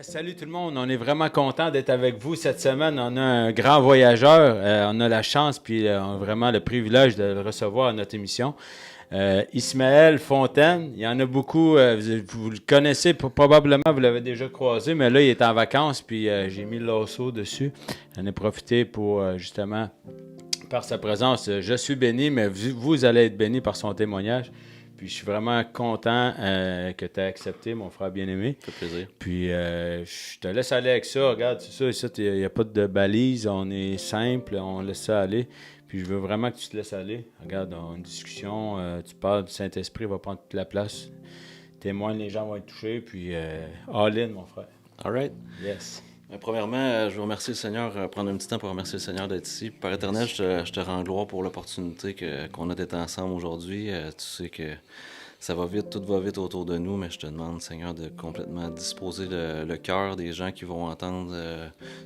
Yes, salut tout le monde, on est vraiment content d'être avec vous cette semaine. On a un grand voyageur, on a la chance puis on a vraiment le privilège de le recevoir à notre émission. Ismaël Fontaine, il y en a beaucoup, vous le connaissez probablement, vous l'avez déjà croisé, mais là il est en vacances puis j'ai mis le lasso dessus. J'en ai profité pour justement, par sa présence, je suis béni, mais vous allez être béni par son témoignage. Puis je suis vraiment content que tu aies accepté, mon frère bien-aimé. Ça fait plaisir. Puis je te laisse aller avec ça. Regarde, c'est ça, il n'y a pas de balise, on est simple, on laisse ça aller. Puis je veux vraiment que tu te laisses aller. Regarde, on a une discussion, tu parles, du Saint-Esprit va prendre toute la place. Témoigne, les gens vont être touchés. Puis all in, mon frère. All right. Yes. Premièrement, je veux remercier le Seigneur, prendre un petit temps pour remercier le Seigneur d'être ici. Par éternel, je te rends gloire pour l'opportunité qu'on a d'être ensemble aujourd'hui. Tu sais que ça va vite, tout va vite autour de nous, mais je te demande, Seigneur, de complètement disposer le cœur des gens qui vont entendre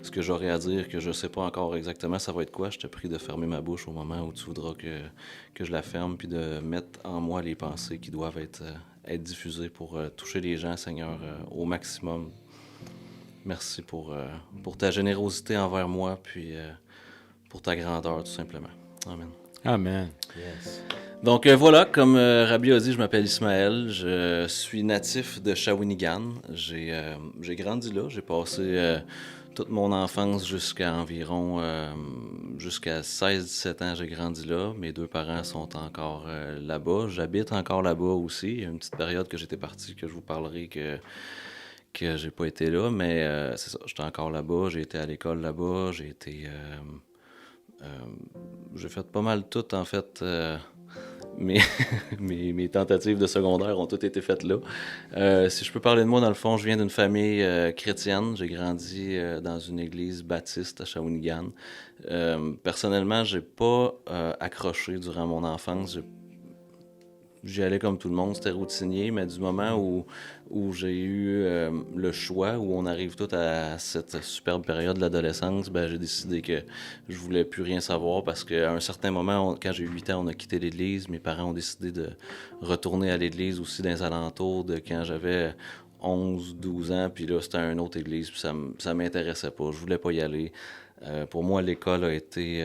ce que j'aurai à dire, que je ne sais pas encore exactement ça va être quoi. Je te prie de fermer ma bouche au moment où tu voudras que je la ferme, puis de mettre en moi les pensées qui doivent être diffusées pour toucher les gens, Seigneur, au maximum. Merci pour ta générosité envers moi, puis pour ta grandeur, tout simplement. Amen. Amen. Yes. Donc voilà, comme Rabbi a dit, je m'appelle Ismaël, je suis natif de Shawinigan. J'ai grandi là, j'ai passé toute mon enfance jusqu'à 16-17 ans, j'ai grandi là. Mes deux parents sont encore là-bas, j'habite encore là-bas aussi. Il y a une petite période que j'étais parti, que je vous parlerai que j'ai pas été là, mais c'est ça, j'étais encore là-bas, j'ai été à l'école là-bas, j'ai fait pas mal tout, en fait. Mes, mes tentatives de secondaire ont toutes été faites là. Si je peux parler de moi, dans le fond, je viens d'une famille chrétienne. J'ai grandi dans une église baptiste à Shawinigan. Personnellement, j'ai pas accroché durant mon enfance. J'y allais comme tout le monde, c'était routinier, mais du moment où j'ai eu le choix, où on arrive tout à cette superbe période de l'adolescence, ben, j'ai décidé que je voulais plus rien savoir parce qu'à un certain moment, quand j'ai eu 8 ans, on a quitté l'église. Mes parents ont décidé de retourner à l'église aussi dans les alentours de quand j'avais 11-12 ans, puis là, c'était une autre église, puis ça m'intéressait pas, je voulais pas y aller. Pour moi, l'école a été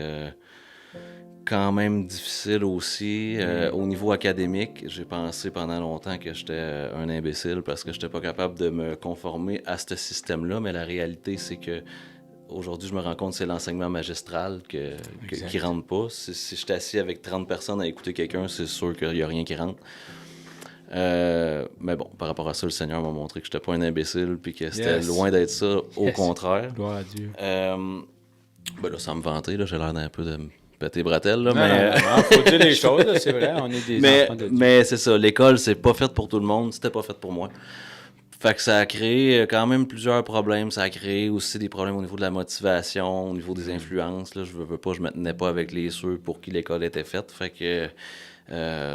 quand même difficile aussi. Au niveau académique, j'ai pensé pendant longtemps que j'étais un imbécile parce que j'étais pas capable de me conformer à ce système-là, mais la réalité, c'est que aujourd'hui, je me rends compte que c'est l'enseignement magistral qui rentre pas. Si je suis assis avec 30 personnes à écouter quelqu'un, c'est sûr qu'il y a rien qui rentre. Mais bon, par rapport à ça, le Seigneur m'a montré que j'étais pas un imbécile puis que c'était loin d'être ça, au contraire. Gloire à Dieu. Ben là, sans me vanter, là, j'ai l'air d'un peu de péter bretelle, là, non, faut dire les choses, là, c'est vrai, on est des enfants de Dieu. Mais c'est ça, l'école, c'est pas fait pour tout le monde, c'était pas fait pour moi. Fait que ça a créé quand même plusieurs problèmes, ça a créé aussi des problèmes au niveau de la motivation, au niveau des influences, là, je veux pas, je me tenais pas avec ceux pour qui l'école était faite, fait que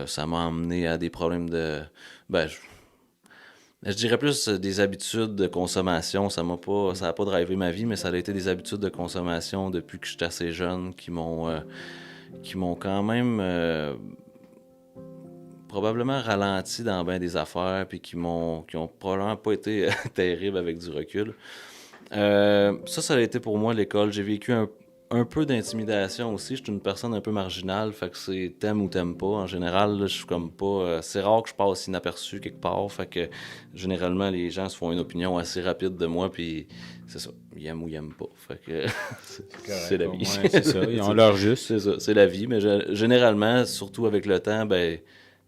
ça m'a amené à des problèmes de... Ben, je dirais plus des habitudes de consommation. Ça a pas drivé ma vie, mais ça a été des habitudes de consommation depuis que j'étais assez jeune qui m'ont quand même probablement ralenti dans bien des affaires, puis qui ont probablement pas été terribles avec du recul. Ça a été pour moi l'école. J'ai vécu un peu d'intimidation aussi. Je suis une personne un peu marginale, fait que c'est t'aimes ou t'aimes pas. En général, là, je suis comme pas... c'est rare que je passe inaperçu quelque part, fait que généralement, les gens se font une opinion assez rapide de moi, puis c'est ça, ils aiment ou ils aiment pas. Fait que c'est la vie. C'est ça, ils ont leur juste. C'est ça, c'est la vie, mais généralement, surtout avec le temps, ben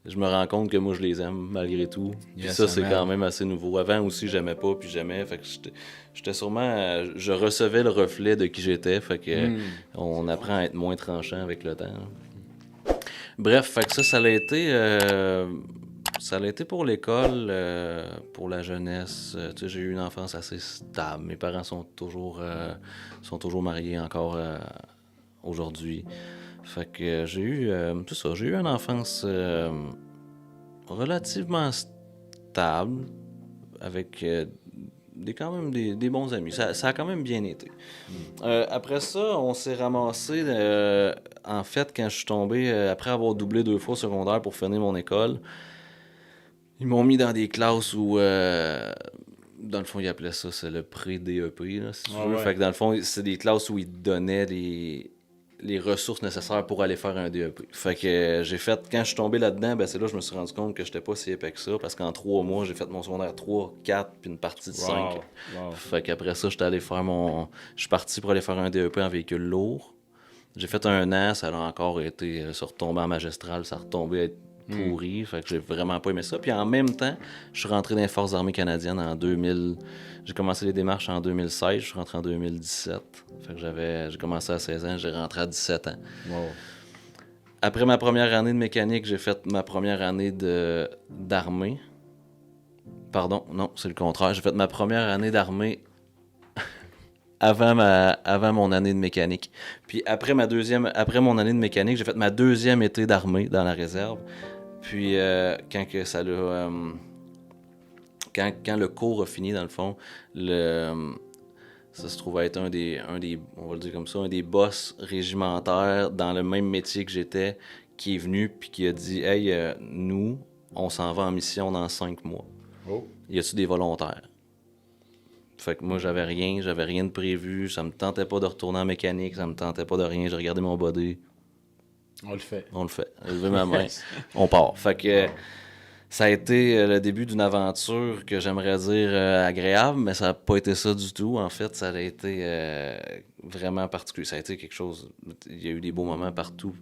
je me rends compte que moi, je les aime malgré tout. Puis ça, c'est quand même assez nouveau. Avant aussi, j'aimais pas, puis j'aimais. Fait que j'étais sûrement... je recevais le reflet de qui j'étais. Fait que on apprend à être moins tranchant avec le temps. Bref, fait que ça l'a été... ça l'a été pour l'école, pour la jeunesse. Tu sais, j'ai eu une enfance assez stable. Mes parents sont toujours mariés encore aujourd'hui. Fait que j'ai eu une enfance relativement stable, avec quand même des bons amis. Ça a quand même bien été. Après ça, on s'est ramassé, en fait, quand je suis tombé, après avoir doublé 2 fois au secondaire pour finir mon école, ils m'ont mis dans des classes où Dans le fond, ils appelaient ça, c'est le pré-DEP, là, si tu Ah veux. ouais. Fait que dans le fond, c'est des classes où ils te donnaient les ressources nécessaires pour aller faire un DEP. Fait que quand je suis tombé là-dedans, ben c'est là que je me suis rendu compte que j'étais pas si épais que ça, parce qu'en 3 mois, j'ai fait mon secondaire 3, 4, puis une partie de 5. Wow. Fait qu'après ça, je suis parti pour aller faire un DEP en véhicule lourd. J'ai fait un an, ça a encore été, ça retombait en magistral, ça retombait à être pourri, fait que j'ai vraiment pas aimé ça. Puis en même temps, je suis rentré dans les Forces armées canadiennes en 2000. J'ai commencé les démarches en 2016, je suis rentré en 2017. Fait que j'ai commencé à 16 ans, j'ai rentré à 17 ans. Wow. Après ma première année de mécanique, j'ai fait ma première année d'armée. Pardon, non, c'est le contraire. J'ai fait ma première année d'armée avant mon année de mécanique. Puis après mon année de mécanique, j'ai fait ma deuxième été d'armée dans la réserve. Puis quand le cours a fini, dans le fond, ça se trouve être un des, on va le dire comme ça, un des boss régimentaires dans le même métier que j'étais, qui est venu puis qui a dit « Hey, nous, on s'en va en mission dans 5 mois. Oh. Y a-tu des volontaires? » Fait que moi, j'avais rien de prévu, ça me tentait pas de retourner en mécanique, ça me tentait pas de rien, j'ai regardé mon body. On le fait. On le fait. J'ai levé ma main, on part. Fait que ça a été le début d'une aventure que j'aimerais dire agréable, mais ça n'a pas été ça du tout. En fait, ça a été vraiment particulier. Ça a été quelque chose. Il y a eu des beaux moments partout,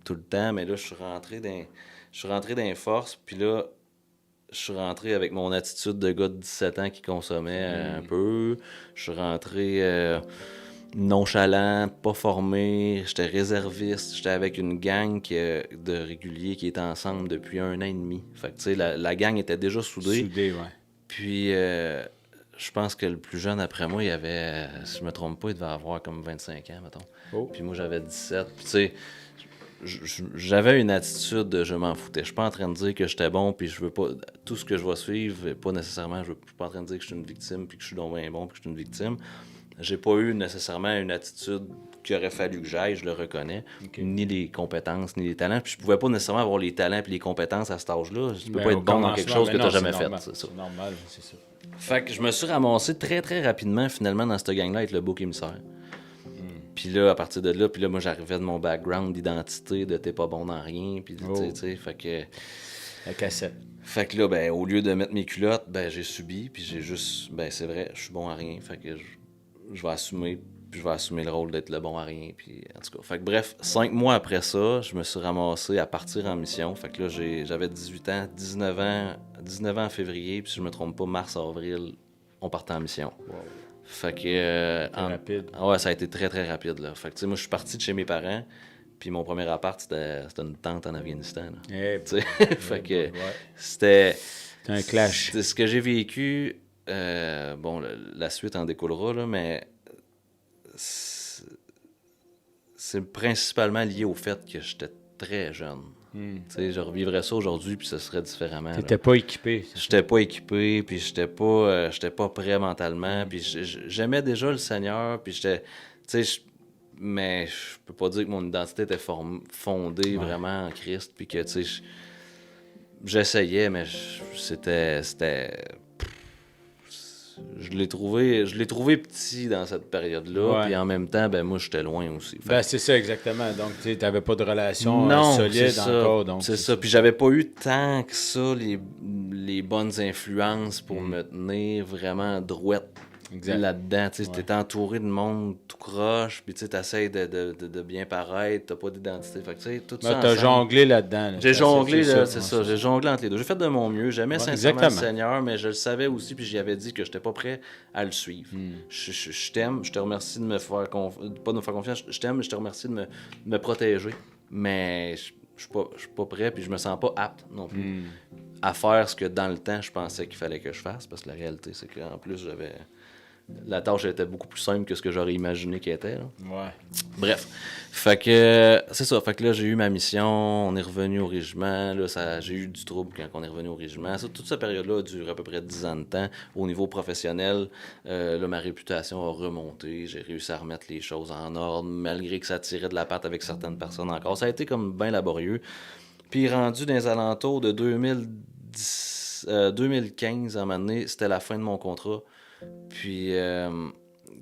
tout le temps, mais là, je suis rentré dans les forces, puis là, je suis rentré avec mon attitude de gars de 17 ans qui consommait un peu. Je suis rentré nonchalant, pas formé, j'étais réserviste, j'étais avec une gang de réguliers qui étaient ensemble depuis 1 an et demi. Fait que, tu sais, la gang était déjà soudée. Soudé, ouais. Puis, je pense que le plus jeune après moi, il avait, si je me trompe pas, il devait avoir comme 25 ans, mettons. Oh. Puis moi, j'avais 17. Puis, tu sais, j'avais une attitude de je m'en foutais. Je suis pas en train de dire que j'étais bon, puis je veux pas. Tout ce que je vais suivre, pas nécessairement. Je suis pas en train de dire que je suis une victime, puis que je suis donc bien bon, puis que je suis une victime. J'ai pas eu nécessairement une attitude qu'il aurait fallu que j'aille, je le reconnais. Okay. Ni les compétences, ni les talents. Puis je pouvais pas nécessairement avoir les talents et les compétences à cet âge-là. Je peux pas être bon dans quelque chose que tu n'as jamais fait. C'est ça. Normal, c'est ça. Fait que je me suis ramassé très très rapidement finalement dans cette gang-là avec le bouc émissaire. Puis là, à partir de là, moi j'arrivais de mon background d'identité, de t'es pas bon dans rien, puis tu sais, fait que... La cassette. Fait que là, ben, au lieu de mettre mes culottes, ben, j'ai subi, puis j'ai juste... Ben, c'est vrai, je suis bon à rien, fait que je vais assumer, puis je vais assumer le rôle d'être le bon à rien, puis en tout cas. Fait que bref, 5 mois après ça, je me suis ramassé à partir en mission, fait que là, j'avais 18 ans, 19 ans en février, puis si je me trompe pas, mars-avril, on partait en mission. Wow. Fait que... rapide. Ouais, ça a été très, très rapide, là. Fait que, tu sais, moi, je suis parti de chez mes parents, puis mon premier appart, c'était une tente en Afghanistan, là. Hey, Tu sais, fait que c'était un clash. C'était ce que j'ai vécu. Bon, la suite en découlera, là, mais c'est principalement lié au fait que j'étais très jeune. Tu sais, je revivrais ça aujourd'hui, puis ce serait différemment. T'étais pas équipé. J'étais pas équipé, puis j'étais pas prêt mentalement, puis j'aimais déjà le Seigneur, puis j'étais... Tu sais, mais je peux pas dire que mon identité était fondée vraiment en Christ, puis que, tu sais, j'essayais, mais c'était... Je l'ai trouvé petit dans cette période-là, puis en même temps, ben moi, j'étais loin aussi. Ben, c'est ça, exactement. Donc, tu n'avais pas de relation non, solide encore. Donc, c'est ça. Puis j'avais pas eu tant que ça les bonnes influences pour me tenir vraiment droite là-dedans. Tu étais entouré de monde tout croche, puis tu essaies de bien paraître, t'as pas d'identité. Fait que, tu sais, tout ça. T'as jonglé là-dedans. J'ai jonglé, c'est ça. J'ai jonglé entre les deux. J'ai fait de mon mieux. J'aimais sincèrement le Seigneur, mais je le savais aussi, puis j'y avais dit que j'étais pas prêt à le suivre. Je t'aime, je te remercie de me faire pas de me faire confiance, je t'aime, je te remercie de me protéger. Mais je suis pas prêt, puis je me sens pas apte non plus à faire ce que dans le temps je pensais qu'il fallait que je fasse, parce que la réalité, c'est qu'en plus, la tâche était beaucoup plus simple que ce que j'aurais imaginé qu'elle était. Là. Ouais. Bref. Fait que c'est ça. Fait que là, j'ai eu ma mission. On est revenu au régiment. Là, j'ai eu du trouble quand on est revenu au régiment. Toute cette période-là a duré à peu près 10 ans de temps. Au niveau professionnel, là, ma réputation a remonté. J'ai réussi à remettre les choses en ordre, malgré que ça tirait de la patte avec certaines personnes encore. Ça a été comme bien laborieux. Puis rendu dans les alentours de 2017, 2015, à un moment donné, c'était la fin de mon contrat, puis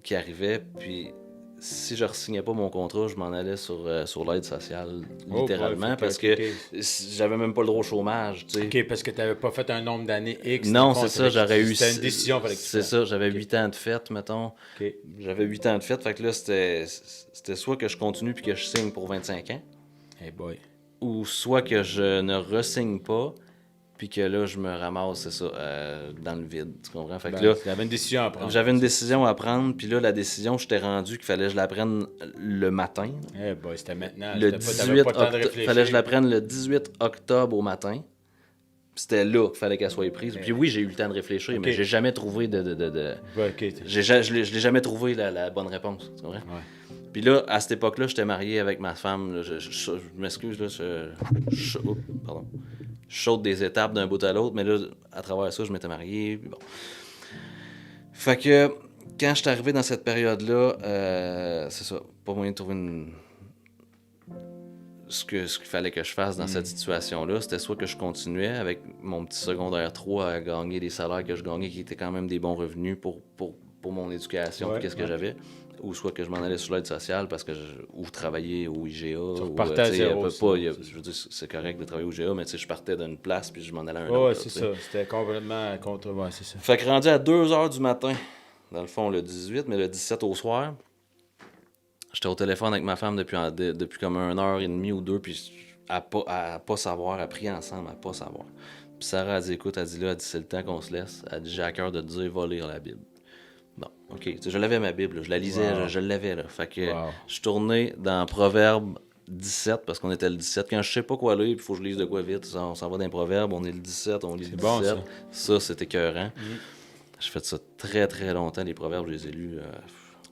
qui arrivait, puis si je ne re-signais pas mon contrat, je m'en allais sur l'aide sociale, littéralement, boy, parce ok. que j'avais même pas le droit au chômage, tu sais. OK, parce que tu n'avais pas fait un nombre d'années X. Non, c'est ça, j'aurais eu... C'était une décision, fallait que tu C'est fasses. ça, j'avais 8 ans de fête, mettons. OK. J'avais 8 ans de fête, fait que là, c'était soit que je continue puis que je signe pour 25 ans, Hey boy. ou soit que je ne re-signe pas, puis que là, je me ramasse, c'est ça, dans le vide, tu comprends? Fait que là, Tu avais une décision à prendre. j'avais une décision à prendre, puis là, la décision, j'étais rendu qu'il fallait que je la prenne le matin. Eh boy, c'était maintenant. Le T'avais 18 pas le temps de octobre, réfléchir. fallait que je la prenne le 18 octobre au matin. Puis c'était là qu'il fallait qu'elle soit prise. Puis oui, j'ai eu le temps de réfléchir, mais j'ai jamais trouvé Ouais, OK. je l'ai jamais trouvé la bonne réponse, tu comprends? Ouais. Puis là, à cette époque-là, j'étais marié avec ma femme. Là, je m'excuse, là, pardon. Je saute des étapes d'un bout à l'autre, mais là, à travers ça, je m'étais marié. Puis bon. Fait que quand je suis arrivé dans cette période-là, c'est ça, pas moyen de trouver ce qu'il fallait que je fasse dans cette situation-là. C'était soit que je continuais avec mon petit secondaire 3 à gagner des salaires que je gagnais, qui étaient quand même des bons revenus pour mon éducation, Ouais, qu'est-ce que j'avais. Ou soit que je m'en allais sur l'aide sociale parce que ou travailler au IGA. Tu ou, repartais à zéro, je veux dire, c'est correct de travailler au IGA, mais je partais d'une place puis je m'en allais à un Ouais, autre. c'est là, ça. C'était complètement contre. Ouais, c'est ça. Fait que rendu à 2 h du matin, dans le fond le 18, mais le 17 au soir, j'étais au téléphone avec ma femme depuis comme 1h30 ou 2, puis à pas savoir, à prier ensemble, à pas savoir. Puis Sarah a dit, écoute, elle dit c'est le temps qu'on se laisse. Elle dit, j'ai à cœur de te dire, va lire la Bible. Bon, OK. Tu sais, je l'avais ma Bible, là. Je la lisais, Wow. je l'avais, là. Fait que Wow. je suis tourné dans Proverbe 17, parce qu'on était le 17. Quand je sais pas quoi lire, il faut que je lise de quoi vite, on s'en va dans les Proverbes, on est le 17, on lit le 17. bon, ça. Ça, c'est écœurant. J'ai fait ça très, très longtemps, les Proverbes, je les ai lus.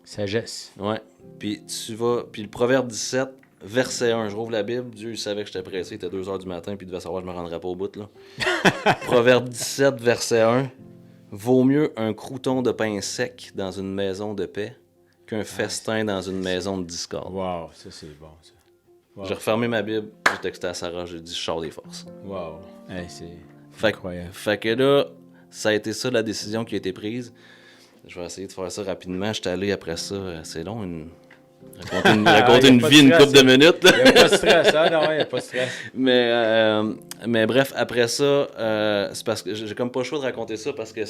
Sagesse. Ouais. Puis le Proverbe 17, verset 1, je rouvre la Bible. Dieu il savait que j'étais pressé, il était 2 h du matin, puis il devait savoir que je me rendrais pas au bout, là. Proverbe 17, verset 1. Vaut mieux un crouton de pain sec dans une maison de paix qu'un festin dans une maison de discorde. Wow, ça c'est bon, ça. Wow. J'ai refermé ma Bible, j'ai texté à Sarah, j'ai dit je sors des forces. Wow. Hey, c'est Fait incroyable. que là, ça a été ça la décision qui a été prise. Je vais essayer de faire ça rapidement. J'étais allé après ça, c'est long, raconter une vie, une couple de minutes. Il n'y a pas de stress, hein? Non, il n'y a pas de stress. Mais bref, après ça, c'est parce que j'ai comme pas le choix de raconter ça parce que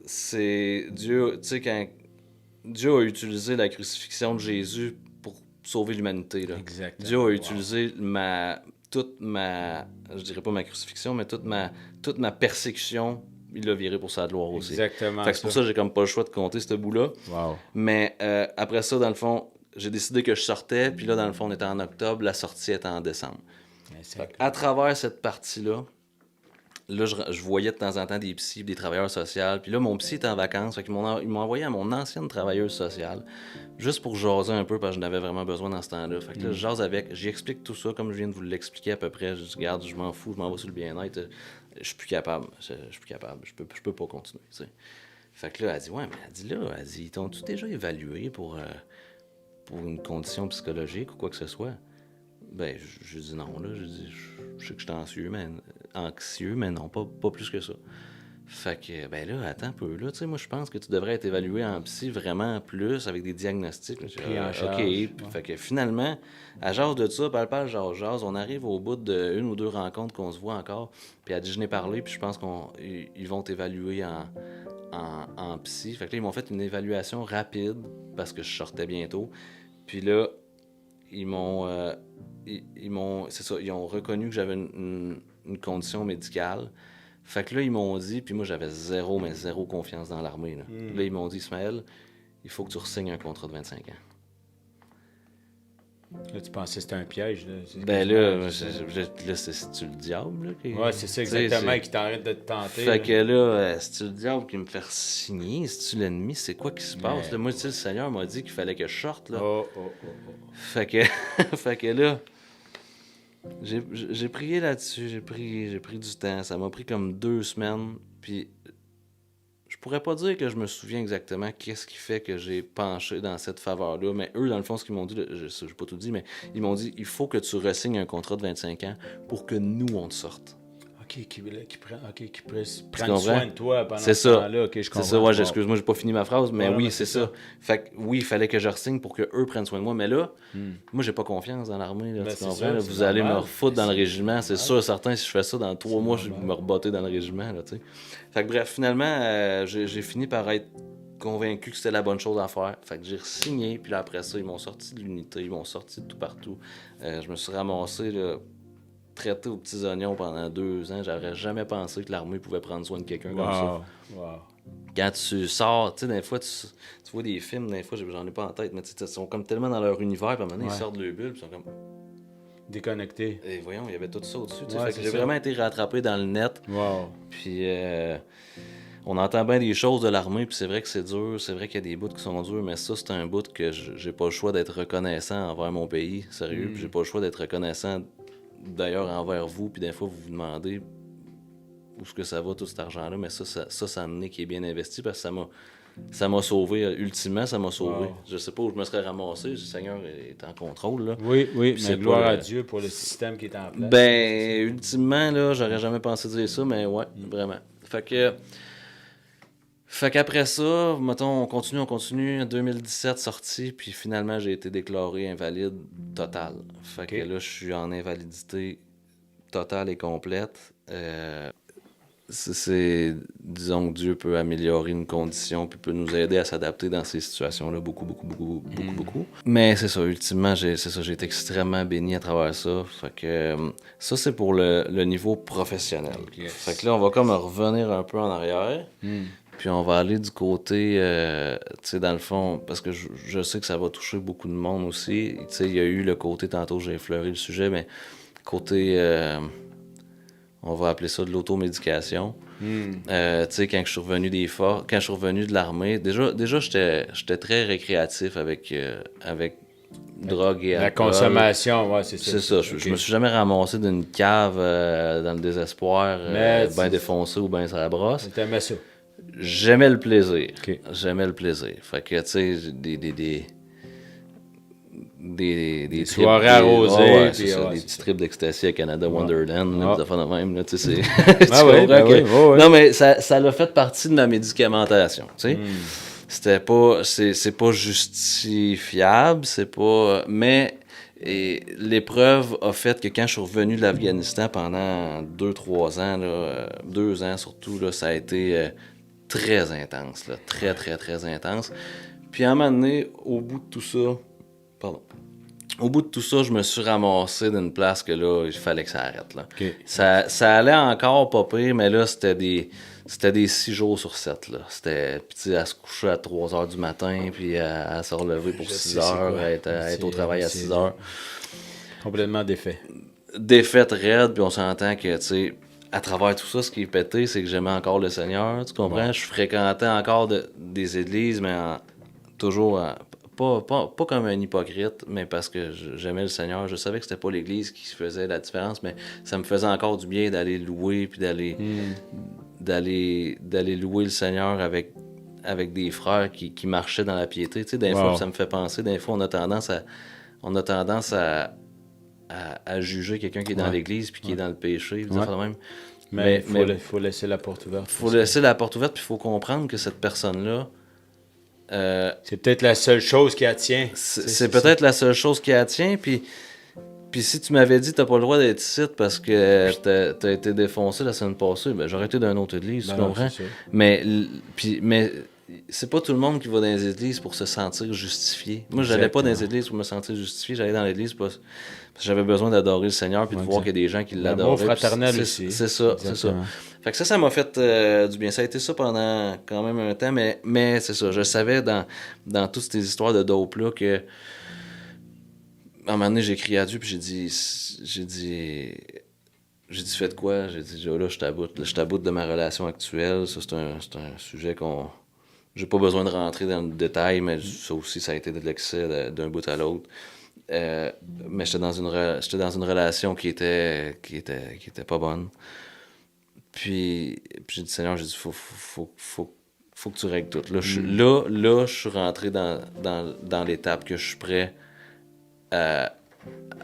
c'est Dieu, tu sais, quand Dieu a utilisé la crucifixion de Jésus pour sauver l'humanité, là. Exactement. Dieu a utilisé toute ma, je dirais pas ma crucifixion, mais toute ma persécution, il l'a viré pour sa gloire aussi. Exactement. Fait que c'est pour ça que j'ai comme pas le choix de compter ce bout-là. Wow. Mais après ça, dans le fond, j'ai décidé que je sortais, puis là, dans le fond, on était en octobre, la sortie était en décembre. À travers cette partie-là, là, je voyais de temps en temps des psys, des travailleurs sociaux. Puis là, mon psy était en vacances, fait qu'ils m'ont envoyé à mon ancienne travailleuse sociale, juste pour jaser un peu, parce que j'en avais vraiment besoin dans ce temps-là. Fait que là, je jase avec, j'explique tout ça, comme je viens de vous l'expliquer à peu près. Je dis, regarde, je m'en fous, je m'en vais sur le bien-être. Je suis plus capable, je peux pas continuer, tu sais. Fait que là, elle dit, ouais, mais elle dit, t'ont-tu déjà évalué pour une condition psychologique ou quoi que ce soit? Ben, je dis non, là. Je dis, je sais que je suis anxieux, mais non, pas plus que ça. Fait que, ben là, attends un peu, là. Tu sais, moi, je pense que tu devrais être évalué en psy vraiment plus avec des diagnostics. Là. Pris en charge, OK. ouais. Fait que finalement, à jase de ça, parle, jase, on arrive au bout d'une ou deux rencontres qu'on se voit encore. Puis elle dit, je n'ai parlé, puis je pense qu'ils vont t'évaluer en psy. Fait que là, ils m'ont fait une évaluation rapide parce que je sortais bientôt. Puis là, ils m'ont c'est ça, ils ont reconnu que j'avais une condition médicale. Fait que là, ils m'ont dit, puis moi, j'avais zéro confiance dans l'armée. Là, là ils m'ont dit, Ismaël, il faut que tu re-signes un contrat de 25 ans. Là, tu pensais que c'était un piège. Là. Ben là, c'est-tu le diable? Là, Ouais, c'est ça exactement qui t'arrête de te tenter. Fait que là, c'est-tu le diable qui me fait signer? C'est-tu l'ennemi? C'est quoi qui se passe? Là, moi, tu sais, le Seigneur m'a dit qu'il fallait que je sorte. Là. Oh. Fait que là, j'ai prié là-dessus, j'ai pris du temps. Ça m'a pris comme 2 semaines. Puis je pourrais pas dire que je me souviens exactement qu'est-ce qui fait que j'ai penché dans cette faveur-là. Mais eux, dans le fond, ce qu'ils m'ont dit, je n'ai pas tout dit, mais ils m'ont dit, il faut que tu re-signes un contrat de 25 ans pour que nous, on te sorte. OK. prennent soin de toi pendant c'est ce temps-là. OK, je comprends. C'est ça, ouais, excuse-moi, j'ai pas fini ma phrase, mais Ouais, oui, mais c'est ça. Fait que oui, il fallait que je re-signe pour qu'eux prennent soin de moi. Mais là, moi, j'ai pas confiance dans l'armée, là, Ben, tu c'est comprends? ça, Là, c'est vous allez me normal. refoutre dans le C'est régiment. C'est normal. sûr, certain, si je fais ça dans 3 mois, je vais normal. me rebotter dans le régiment, là, tu sais. Fait que bref, finalement, j'ai fini par être convaincu que c'était la bonne chose à faire. Fait que j'ai re-signé, puis là, après ça, ils m'ont sorti de l'unité, ils m'ont sorti de tout partout. Je me suis ramassé, là, traité aux petits oignons pendant 2 ans. J'aurais jamais pensé que l'armée pouvait prendre soin de quelqu'un comme ça. Wow. Quand tu sors, tu sais, des fois, tu vois des films, des fois, j'en ai pas en tête, mais tu sais, ils sont comme tellement dans leur univers, puis à un moment donné, ils sortent de leur bulle, puis ils sont comme. Déconnecté. Et voyons, il y avait tout ça au-dessus. Tu sais. Ouais, Fait que j'ai vraiment été rattrapé dans le net. Wow. Puis on entend bien des choses de l'armée, puis c'est vrai que c'est dur, c'est vrai qu'il y a des bouts qui sont durs, mais ça, c'est un bout que j'ai pas le choix d'être reconnaissant envers mon pays, sérieux, puis j'ai pas le choix d'être reconnaissant d'ailleurs envers vous, puis des fois, vous vous demandez où est-ce que ça va tout cet argent-là, mais ça a amené qui est bien investi parce que ça m'a sauvé. Ultimement, ça m'a sauvé. Wow. Je sais pas où je me serais ramassé. Le Seigneur est en contrôle. Là. Oui, Puis mais c'est gloire pas, à Dieu pour le système qui est en place. Ben, ultimement, là, j'aurais jamais pensé dire ça, mais ouais, vraiment. Fait qu'après ça, mettons, on continue. En 2017, sorti, puis finalement, j'ai été déclaré invalide total. Fait que là, je suis en invalidité totale et complète. Disons que Dieu peut améliorer une condition puis peut nous aider à s'adapter dans ces situations-là beaucoup. Mais c'est ça, ultimement, j'ai été extrêmement béni à travers ça. Fait que ça, c'est pour le niveau professionnel. Yes. Fait que là, on va comme revenir un peu en arrière. Puis on va aller du côté, tu sais, dans le fond, parce que je sais que ça va toucher beaucoup de monde aussi. Tu sais, il y a eu le côté, tantôt j'ai effleuré le sujet, mais côté... on va appeler ça de l'automédication. Tu sais, quand je suis revenu quand je suis revenu de l'armée, déjà j'étais très récréatif avec drogue et La alcool. consommation, ouais, c'est ça. C'est ça. Je me suis jamais ramassé d'une cave dans le désespoir, bien défoncé ou bien sur la brosse. T'aimais ça. J'aimais le plaisir. Okay. J'aimais le plaisir. Fait que, tu sais, des soirées arrosées, puis des petits trips d'ecstasy à Canada Wonderland, des affaires de même, là, tu sais, c'est... oui. Non, mais ça l'a fait partie de ma médicamentation, tu sais. C'est pas justifiable, c'est pas... Mais l'épreuve a fait que quand je suis revenu de l'Afghanistan pendant 2-3 ans, là, 2 ans surtout, là, ça a été très intense, là, très intense. Puis à un moment donné, au bout de tout ça, je me suis ramassé d'une place que là, il fallait que ça arrête. Là. Okay. Ça allait encore pas pire, mais là, c'était des 6 jours sur 7. Là. C'était à se coucher à 3 heures du matin, puis à se relever pour 6 heures, à être au travail à 6 heures. Complètement défait. Défaite raide, puis on s'entend que, tu sais, à travers tout ça, ce qui est pété, c'est que j'aimais encore le Seigneur, tu comprends? Ouais. Je fréquentais encore des églises, mais toujours... Pas comme un hypocrite, mais parce que j'aimais le Seigneur. Je savais que c'était pas l'Église qui faisait la différence, mais ça me faisait encore du bien d'aller louer puis d'aller louer le Seigneur avec des frères qui marchaient dans la piété. Tu sais, des fois, ça me fait penser, des fois, on a tendance à juger quelqu'un qui est dans l'Église puis qui est dans le péché. Même. Mais il faut laisser la porte ouverte. Il faut laisser la porte ouverte, puis il faut comprendre que cette personne-là, c'est peut-être la seule chose qui la tient. C'est peut-être la seule chose qui la tient. Puis si tu m'avais dit t'as pas le droit d'être ici parce que t'as été défoncé la semaine passée, ben j'aurais été dans une autre église, tu comprends? Mais c'est pas tout le monde qui va dans les églises pour se sentir justifié. Moi, j'allais pas dans les églises pour me sentir justifié. J'allais dans l'église parce que j'avais besoin d'adorer le Seigneur puis de voir qu'il y a des gens qui l'adoraient. Fraternel aussi. C'est ça. Fait que ça m'a fait du bien. Ça a été ça pendant quand même un temps, mais c'est ça. Je savais dans toutes ces histoires de dope-là que à un moment donné, j'ai crié à Dieu puis j'ai dit faites quoi? J'ai dit là, je t'aboute de ma relation actuelle. Ça, c'est un sujet qu'on... J'ai pas besoin de rentrer dans le détail, mais ça aussi, ça a été de l'excès d'un bout à l'autre. Mais j'étais dans une relation qui était pas bonne. Puis j'ai dit, Seigneur, j'ai dit, faut que tu règles tout. Là, je suis rentré dans l'étape que je suis prêt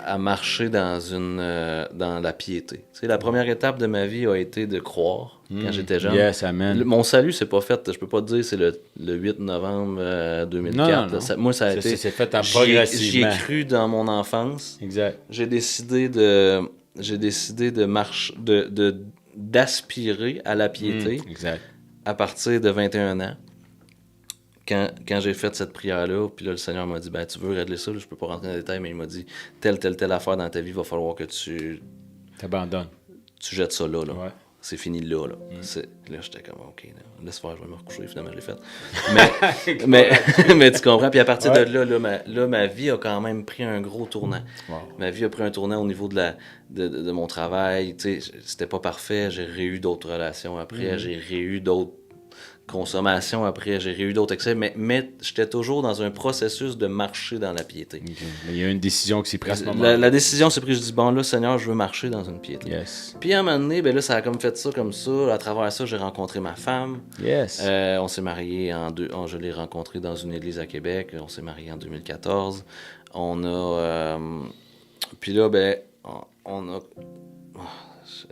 à marcher dans la piété. Tu sais, la première étape de ma vie a été de croire quand j'étais jeune. Yes, amen. Mon salut, c'est pas fait, je peux pas te dire c'est le 8 novembre 2004. Non. Moi, ça a été... C'est fait J'y progressivement. ai cru dans mon enfance. Exact. J'ai décidé d'aspirer à la piété Exact. à partir de 21 ans. Quand j'ai fait cette prière-là, puis là, le Seigneur m'a dit, ben, tu veux régler ça, là, je peux pas rentrer dans les détails, mais il m'a dit, telle affaire dans ta vie, il va falloir que tu T'abandonnes. jettes ça là. Ouais. C'est fini là. Là, j'étais comme, OK, là, laisse faire, je vais me recoucher, finalement, je l'ai fait. Mais tu comprends, puis à partir de là, ma vie a quand même pris un gros tournant. Wow. Ma vie a pris un tournant au niveau de mon travail, tu sais, c'était pas parfait, j'ai eu d'autres relations après, j'ai eu d'autres consommation après, j'ai eu d'autres excès, mais j'étais toujours dans un processus de marcher dans la piété. Okay. Il y a une décision qui s'est prise à ce moment-là. La décision s'est prise, je dis, bon là, Seigneur, je veux marcher dans une piété. Yes. Puis à un moment donné, ben là, ça a comme fait ça, comme ça. À travers ça, j'ai rencontré ma femme. Yes. On s'est mariés je l'ai rencontré dans une église à Québec. On s'est mariés en 2014. On a... puis là, ben, on a...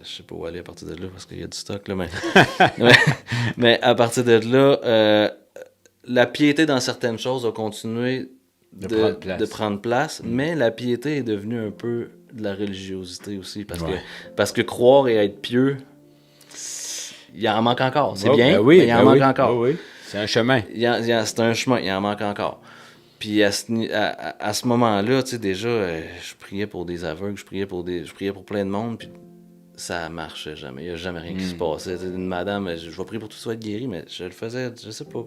Je sais pas où aller à partir de là parce qu'il y a du stock, là, mais à partir de là, la piété dans certaines choses a continué de prendre place, mais la piété est devenue un peu de la religiosité aussi, parce que croire et être pieux, il en manque encore. C'est bien, mais il en manque encore. Oui. C'est un chemin. C'est un chemin, il en manque encore. Puis à ce moment-là, tu sais, déjà, je priais pour des aveugles, je priais pour plein de monde, puis ça marchait jamais. Il n'y a jamais rien qui se passait. Une madame, je vais prier pour que tu sois guéri, mais je le faisais, je sais pas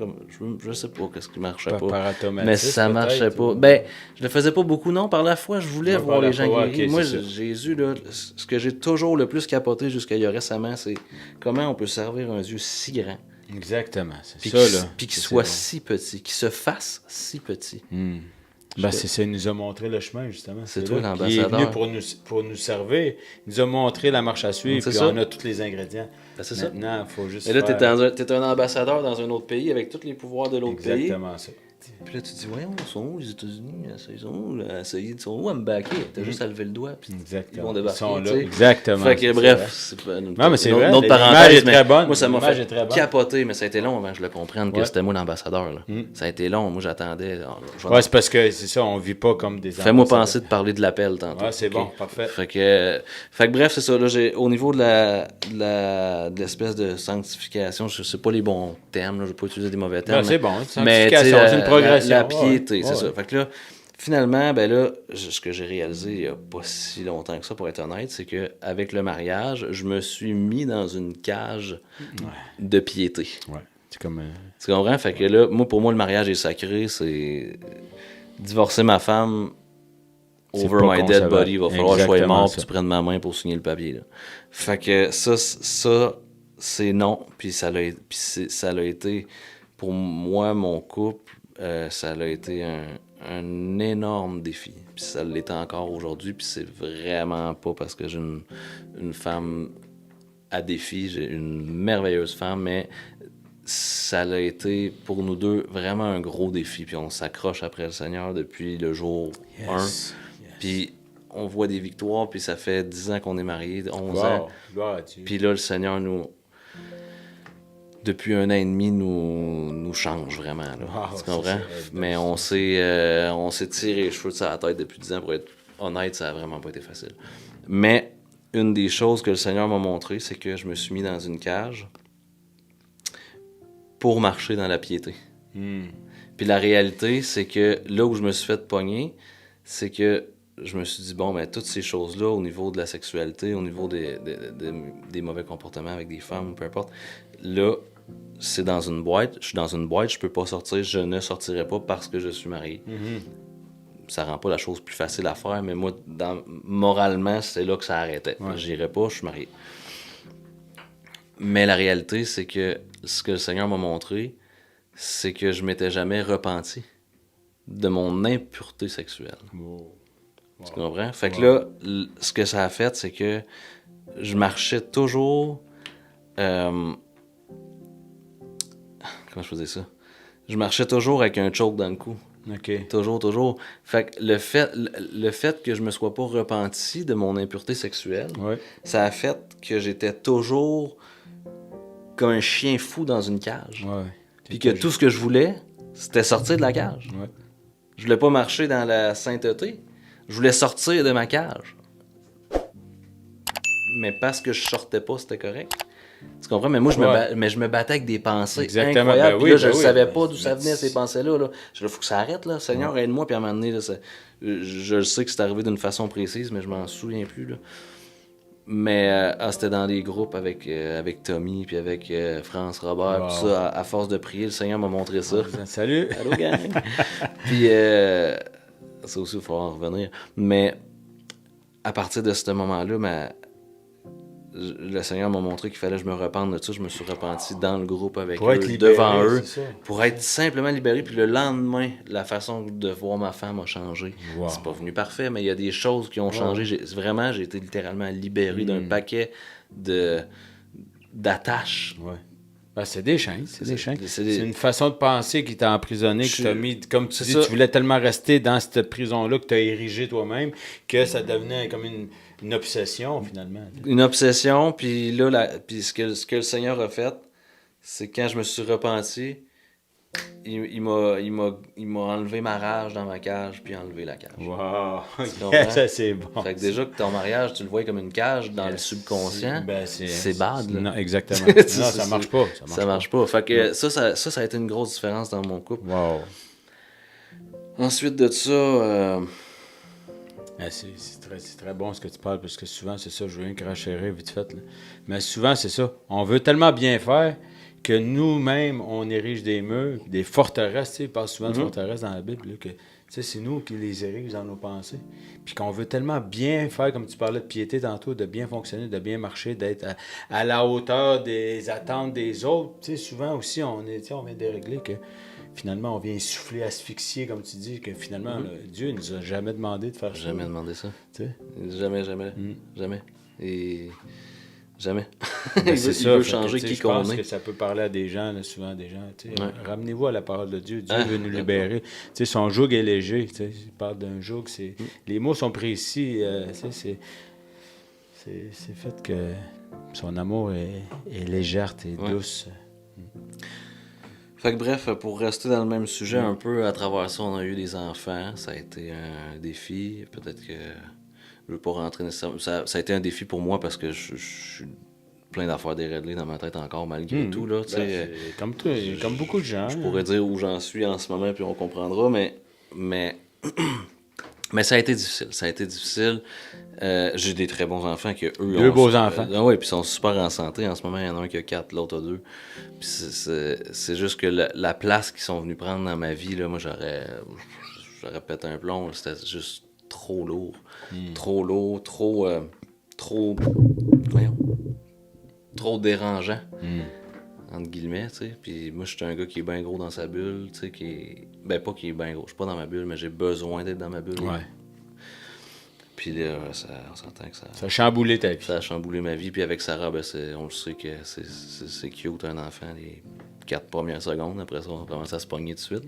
qu'est-ce qui marchait pas. Mais ça marchait pas. Ben, je le faisais pas beaucoup, non. Par la foi, je voulais voir les gens guéris. Okay, moi, Jésus, là, ce que j'ai toujours le plus capoté jusqu'à il y a récemment, c'est comment on peut servir un Dieu si grand. Exactement, c'est puis ça, là. Puis qu'il soit si petit, qu'il se fasse si petit. Ben, c'est ça, il nous a montré le chemin, justement. C'est toi l'ambassadeur. Il est venu pour nous servir. Il nous a montré la marche à suivre, puis on a tous les ingrédients. Ben, c'est Maintenant, il faut juste et là, t'es un ambassadeur dans un autre pays avec tous les pouvoirs de l'autre pays. Exactement ça. Puis là, tu te dis, voyons, ils sont où les États-Unis? Ils sont où à me baquer? T'as juste à lever le doigt, puis ils vont débarquer. Ils sont là, exactement. Fait que bref, c'est pas une autre parenthèse, mais très bonne. Moi, ça m'a fait capoter, mais ça a été long avant que je le comprenne que c'était moi l'ambassadeur. Là. Ça a été long, moi j'attendais. Ouais, c'est parce que c'est ça, on vit pas comme des Fais-moi penser de parler de l'appel tantôt. Ouais, c'est bon, parfait. Fait que bref, c'est ça. Là, au niveau de l'espèce de sanctification, je sais pas les bons termes, là, je vais pas utiliser des mauvais termes. C'est bon, mais c'est une progression. La piété, c'est ça. Fait que là, finalement, ben là, ce que j'ai réalisé il y a pas si longtemps que ça, pour être honnête, c'est que avec le mariage, je me suis mis dans une cage de piété. Ouais. C'est comme. Tu comprends? Fait que là, pour moi, le mariage est sacré, c'est divorcer ma femme. Over my dead body, il va falloir que je sois mort puis tu prennes ma main pour signer le papier. Là. Fait que ça c'est non. Puis ça l'a été, pour moi, mon couple, ça a été un énorme défi. Puis ça l'est encore aujourd'hui. Puis c'est vraiment pas parce que j'ai une femme à défi. J'ai une merveilleuse femme, mais ça a été pour nous deux vraiment un gros défi. Puis on s'accroche après le Seigneur depuis le jour 1. Puis on voit des victoires, puis ça fait 10 ans qu'on est mariés, 11 ans. Puis là, le Seigneur depuis 1 an et demi, nous change vraiment. Là. Tu comprends? Mais on s'est tiré les cheveux de sa tête depuis 10 ans. Pour être honnête, ça a vraiment pas été facile. Mais une des choses que le Seigneur m'a montré, c'est que je me suis mis dans une cage pour marcher dans la piété. Puis la réalité, c'est que là où je me suis fait pogner, c'est que je me suis dit, bon, ben toutes ces choses-là, au niveau de la sexualité, au niveau des mauvais comportements avec des femmes, peu importe, là, c'est dans une boîte. Je suis dans une boîte, je peux pas sortir, je ne sortirai pas parce que je suis marié. Ça rend pas la chose plus facile à faire, mais moi, moralement, c'est là que ça arrêtait. J'irai pas, je suis marié. Mais la réalité, c'est que ce que le Seigneur m'a montré, c'est que je m'étais jamais repenti de mon impureté sexuelle. Tu comprends? Fait que là, ce que ça a fait, c'est que je marchais toujours... comment je faisais ça? Je marchais toujours avec un choke dans le cou. OK. Toujours. Fait que le fait que je me sois pas repenti de mon impureté sexuelle, Ouais. ça a fait que j'étais toujours comme un chien fou dans une cage. Ouais. Puis que tout ce que je voulais, c'était sortir de la cage. Ouais. Je voulais pas marcher dans la sainteté. Je voulais sortir de ma cage. Mais parce que je sortais pas, c'était correct. Tu comprends? Mais moi, je me battais avec des pensées Exactement. incroyables. Ben Puis oui, là, je ben ne oui. savais pas d'où ça venait, ces pensées-là. Là. Je dis, faut que ça arrête, là. Seigneur, aide-moi. Puis à un moment donné, là, je sais que c'est arrivé d'une façon précise, mais je m'en souviens plus. Là. Mais c'était dans des groupes avec Tommy, puis avec France Robert. Wow. Puis ça, à force de prier, le Seigneur m'a montré ça. Salut! Allô, gang! Puis ça aussi, il faut en revenir. Mais à partir de ce moment-là, le Seigneur m'a montré qu'il fallait que je me repente de ça. Je me suis repenti dans le groupe avec Pour eux, être libéré, devant eux, c'est ça. pour être simplement libéré. Puis le lendemain, la façon de voir ma femme a changé. Wow. C'est pas venu parfait, mais il y a des choses qui ont changé. J'ai été littéralement libéré d'un paquet d'attaches. Ouais. Ben, c'est des chaînes. C'est des chaînes. C'est C'est une façon de penser qui t'a emprisonné, qui t'a mis, comme tu dis, ça. tu voulais tellement rester dans cette prison-là que tu as érigé toi-même, que ça devenait comme une obsession, finalement. Une obsession, puis là, puis ce que le Seigneur a fait, c'est quand je me suis repenti, il m'a enlevé ma rage dans ma cage, puis enlevé la cage. Wow! comprends? Ça, c'est bon. Fait que déjà que ton mariage, tu le vois comme une cage dans le subconscient, Ben, c'est bad, là. Non, exactement. Non, ça marche pas. Ça marche pas. Fait que ça a été une grosse différence dans mon couple. Wow! Ensuite de ça, C'est très bon ce que tu parles, parce que souvent, c'est ça, je viens crachérer vite fait. Là. Mais souvent, c'est ça. On veut tellement bien faire que nous-mêmes, on érige des murs, des forteresses. Tu sais, il parle souvent de forteresses dans la Bible, là, que c'est nous qui les érige dans nos pensées. Puis qu'on veut tellement bien faire, comme tu parlais de piété tantôt, de bien fonctionner, de bien marcher, d'être à la hauteur des attentes des autres. Tu sais, souvent aussi, on vient dérégler que finalement, on vient souffler, asphyxier, comme tu dis, que finalement, là, Dieu ne nous a jamais demandé de faire ça. jamais demandé ça. Tu sais? Jamais. Et jamais. Ben, il c'est veut ça, changer fait que, qui je qu'on pense est. que ça peut parler à des gens, là, souvent des gens. Tu sais, Ouais. Ramenez-vous à la parole de Dieu. Dieu Ah, veut nous libérer. Tu sais, son joug est léger. Tu sais, il parle d'un joug. Les mots sont précis. Tu sais, c'est fait que son amour est légère et douce. Fait que bref, pour rester dans le même sujet un peu, à travers ça, on a eu des enfants. Ça a été un défi. Peut-être que je veux pas rentrer nécessairement. Ça a été un défi pour moi parce que je suis plein d'affaires déréglées dans ma tête encore, malgré tout. Là, tu sais. C'est comme toi, comme beaucoup de gens. Je pourrais dire où j'en suis en ce moment, puis on comprendra, mais ça a été difficile. Ça a été difficile. J'ai des très bons enfants qui, eux, Deux beaux enfants. Oui, puis ils sont super en santé. En ce moment, il y en a un qui a 4, l'autre a 2. Puis c'est juste que la place qu'ils sont venus prendre dans ma vie, là, moi, j'aurais pété un plomb. Là. C'était juste trop lourd. Trop lourd, trop dérangeant. Entre guillemets, tu sais. Puis moi, je suis un gars qui est bien gros dans sa bulle, tu sais, ben, pas qui est bien gros, je suis pas dans ma bulle, mais j'ai besoin d'être dans ma bulle. Ouais. Puis là, on s'entend que ça Ça a chamboulé ta vie. a chamboulé ma vie. Puis avec Sarah, ben, on le sait que c'est cute, un enfant, les 4 premières secondes. Après ça, on commence à se pogner de suite.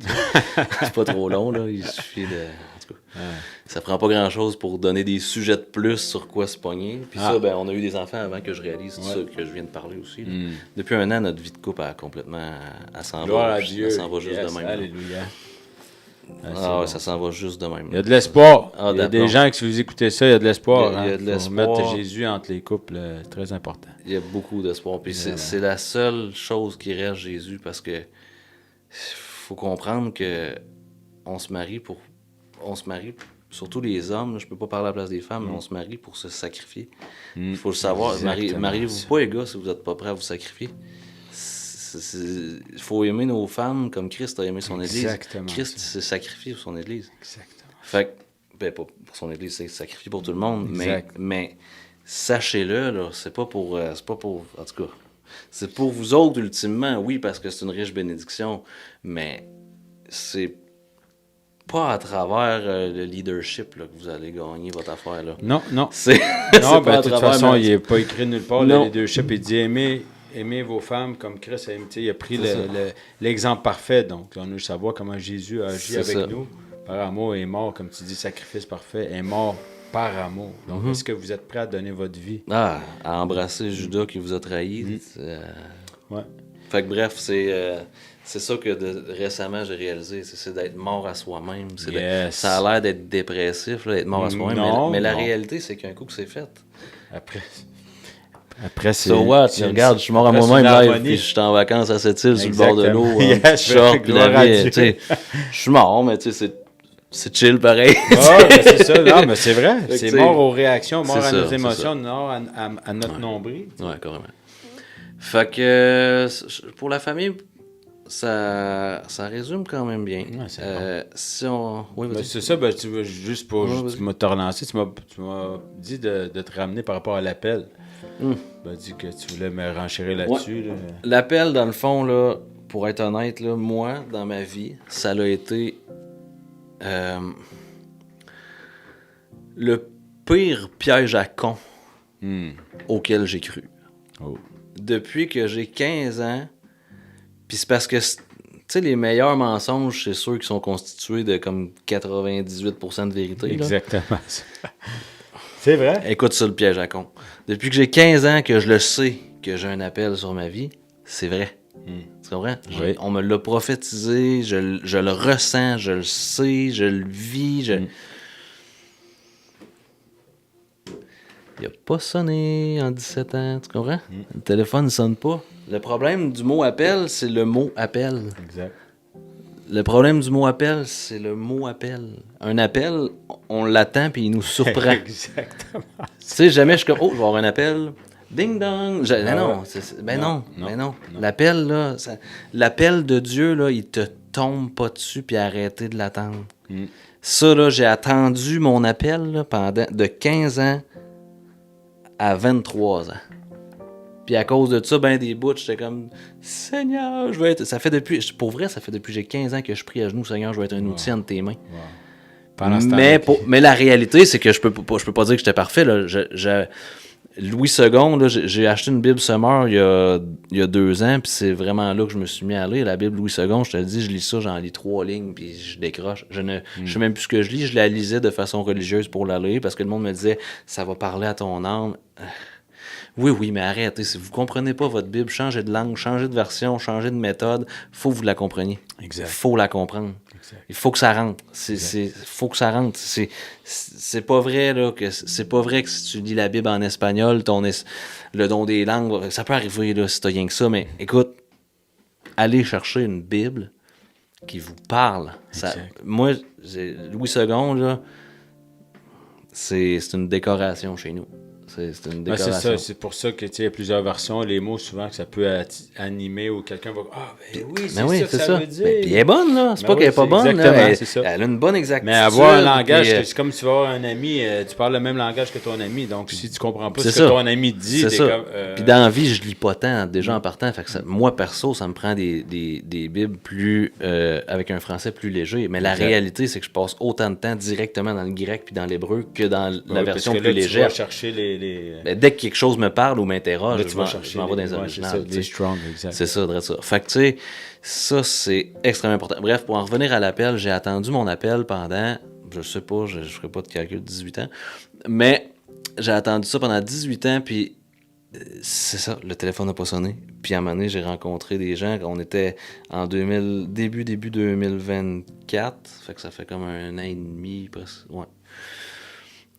C'est pas trop long, là. Il suffit de... En tout cas, ça prend pas grand-chose pour donner des sujets de plus sur quoi se pogner. Puis ça, ben, on a eu des enfants avant que je réalise tout ça que je viens de parler aussi. Là. Depuis un an, notre vie de couple a complètement... Elle s'en Gloire va, à Dieu. elle s'en va juste Yes, de même. là. Alléluia. Ah ouais, ça s'en va juste de même. Il y a de l'espoir. Ah, il y a des d'accord. gens qui, si vous écoutez ça, il y a de l'espoir. Il y a de Faut l'espoir. mettre Jésus entre les couples, très important. Il y a beaucoup d'espoir. Puis c'est la seule chose qui reste Jésus parce que faut comprendre que on se marie, surtout les hommes, là, je peux pas parler à la place des femmes, mais on se marie pour se sacrifier. Il faut le savoir. Exactement Mariez-vous ça. pas, les gars, si vous n'êtes pas prêts à vous sacrifier. Il faut aimer nos femmes comme Christ a aimé son Église. Exactement Christ s'est sacrifié pour son Église. Exactement. Fait que, ben, pas pour son Église, c'est sacrifié pour tout le monde, Exact. mais sachez-le, là, c'est pas pour, en tout cas, c'est pour vous autres ultimement, oui, parce que c'est une riche bénédiction, mais c'est pas à travers le leadership là, que vous allez gagner votre affaire, là. Non. C'est Non, pas ben, à de toute travers façon, ma- il n'est pas écrit nulle part. Non. Le leadership, il dit aimer aimez vos femmes comme Christ a aimé. Il a pris C'est ça. l'exemple parfait. Donc, on a juste à voir comment Jésus a agi C'est avec ça. nous. Par amour est mort, comme tu dis, sacrifice parfait, est mort par amour. Donc, est-ce que vous êtes prêts à donner votre vie? Ah, à embrasser Judas qui vous a trahi. Ouais. Fait que bref, c'est ça que récemment j'ai réalisé, c'est d'être mort à soi-même. Yes. Ça a l'air d'être dépressif, là, d'être mort à soi-même, Non, mais la non. réalité, c'est qu'un coup que c'est fait. Après, c'est. So what? c'est une- Regarde, je suis mort à après, c'est moi-même une live, harmonie. puis je suis en vacances à cette île sur le bord de l'eau, Exactement. un Yes, petit short, puis la gloire à vie, Dieu. tu sais, je suis mort, mais tu sais, c'est chill pareil. Ah, ben c'est ça. Non, mais c'est vrai. Fait que, C'est tu sais, mort aux réactions, mort c'est à ça, nos c'est émotions, ça. mort à notre nombril. Ouais, carrément. Fait que pour la famille, ça résume quand même bien. Ouais, c'est bon. Si on... Oui, Ben, vas-y. c'est ça, ben, juste pour Ouais, vas-y. tu m'as te relancer, tu m'as dit de te ramener par rapport à l'appel. Tu m'as dit que tu voulais me renchérir là-dessus. Là. L'appel, dans le fond, là, pour être honnête, là, moi, dans ma vie, ça a été le pire piège à con auquel j'ai cru. Oh. Depuis que j'ai 15 ans, puis c'est parce que, tu sais, les meilleurs mensonges, c'est ceux qui sont constitués de comme 98% de vérité. Là. Exactement. C'est vrai? Écoute ça, le piège à con. Depuis que j'ai 15 ans que je le sais que j'ai un appel sur ma vie, c'est vrai. Tu comprends? Oui. On me l'a prophétisé, je le ressens, je le sais, je le vis. Il a pas sonné en 17 ans, tu comprends? Le téléphone ne sonne pas. Le problème du mot appel, c'est le mot appel. Exact. Le problème du mot appel, c'est le mot appel. Un appel, on l'attend puis il nous surprend. Exactement. Tu sais, jamais je suis comme, oh, je vais avoir un appel. Ding dong. Ben Ah non, ouais. ben Non, non, non, ben non. non. L'appel, là, l'appel de Dieu, là, il te tombe pas dessus puis arrêtez de l'attendre. Ça, là, j'ai attendu mon appel là, pendant de 15 ans à 23 ans. Puis à cause de ça, ben des bouts, j'étais comme, Seigneur, je veux être... Ça fait depuis, pour vrai, ça fait depuis que j'ai 15 ans que je prie à genoux, Seigneur, je veux être un outil entre tes mains. Pendant ce Mais, temps-là, mais la réalité, c'est que je peux pas dire que j'étais parfait. Là. Louis II, là, j'ai acheté une Bible Summer il y a 2 ans, puis c'est vraiment là que je me suis mis à lire. La Bible Louis II, je te le dis, je lis ça, j'en lis 3 lignes, puis je décroche. Je sais même plus ce que je lis. Je la lisais de façon religieuse pour la lire, parce que le monde me disait, ça va parler à ton âme. Oui, mais arrêtez. Si vous comprenez pas votre Bible, changez de langue, changez de version, changez de méthode. Faut que vous la compreniez. Exact. Faut la comprendre. Exact. Il faut que ça rentre. Faut que ça rentre. C'est pas vrai là que c'est pas vrai que si tu lis la Bible en espagnol, le don des langues, ça peut arriver là si t'as rien que ça. Mais écoute, allez chercher une Bible qui vous parle. Moi, Louis II là, c'est une décoration chez nous. C'est une Ouais, décoration. c'est ça, c'est pour ça que il y a plusieurs versions. Les mots, souvent, que ça peut animer ou quelqu'un va. Ah, ben oui, c'est ça que ça veut dire. Puis elle est bonne, là. C'est Ben pas oui, qu'elle est pas c'est bonne, exactement, là. c'est ça. Elle a une bonne exactitude. Mais avoir un langage, puis, c'est comme si tu vas avoir un ami, tu parles le même langage que ton ami. Donc, si tu comprends pas ce c'est que ça. ton ami dit, c'est t'es ça. comme. Puis dans la vie, je lis pas tant, déjà en partant. Fait que moi, perso, ça me prend des Bibles plus avec un français plus léger. Mais la réalité, c'est que je passe autant de temps directement dans le grec puis dans l'hébreu que dans la version parce que plus là, légère. Tu vas chercher les... Ben, dès que quelque chose me parle ou m'interroge, Là, tu vas je chercher m'en vais dans les ouais, originales. les strong, exact. C'est ça, ça. Fait que tu sais, ça c'est extrêmement important. Bref, pour en revenir à l'appel, j'ai attendu mon appel pendant, je sais pas, je ferai pas de calcul, 18 ans, mais j'ai attendu ça pendant 18 ans, puis c'est ça, le téléphone n'a pas sonné. Puis à un moment donné, j'ai rencontré des gens, on était en début 2024, fait que ça fait comme 1 an et demi, presque, ouais.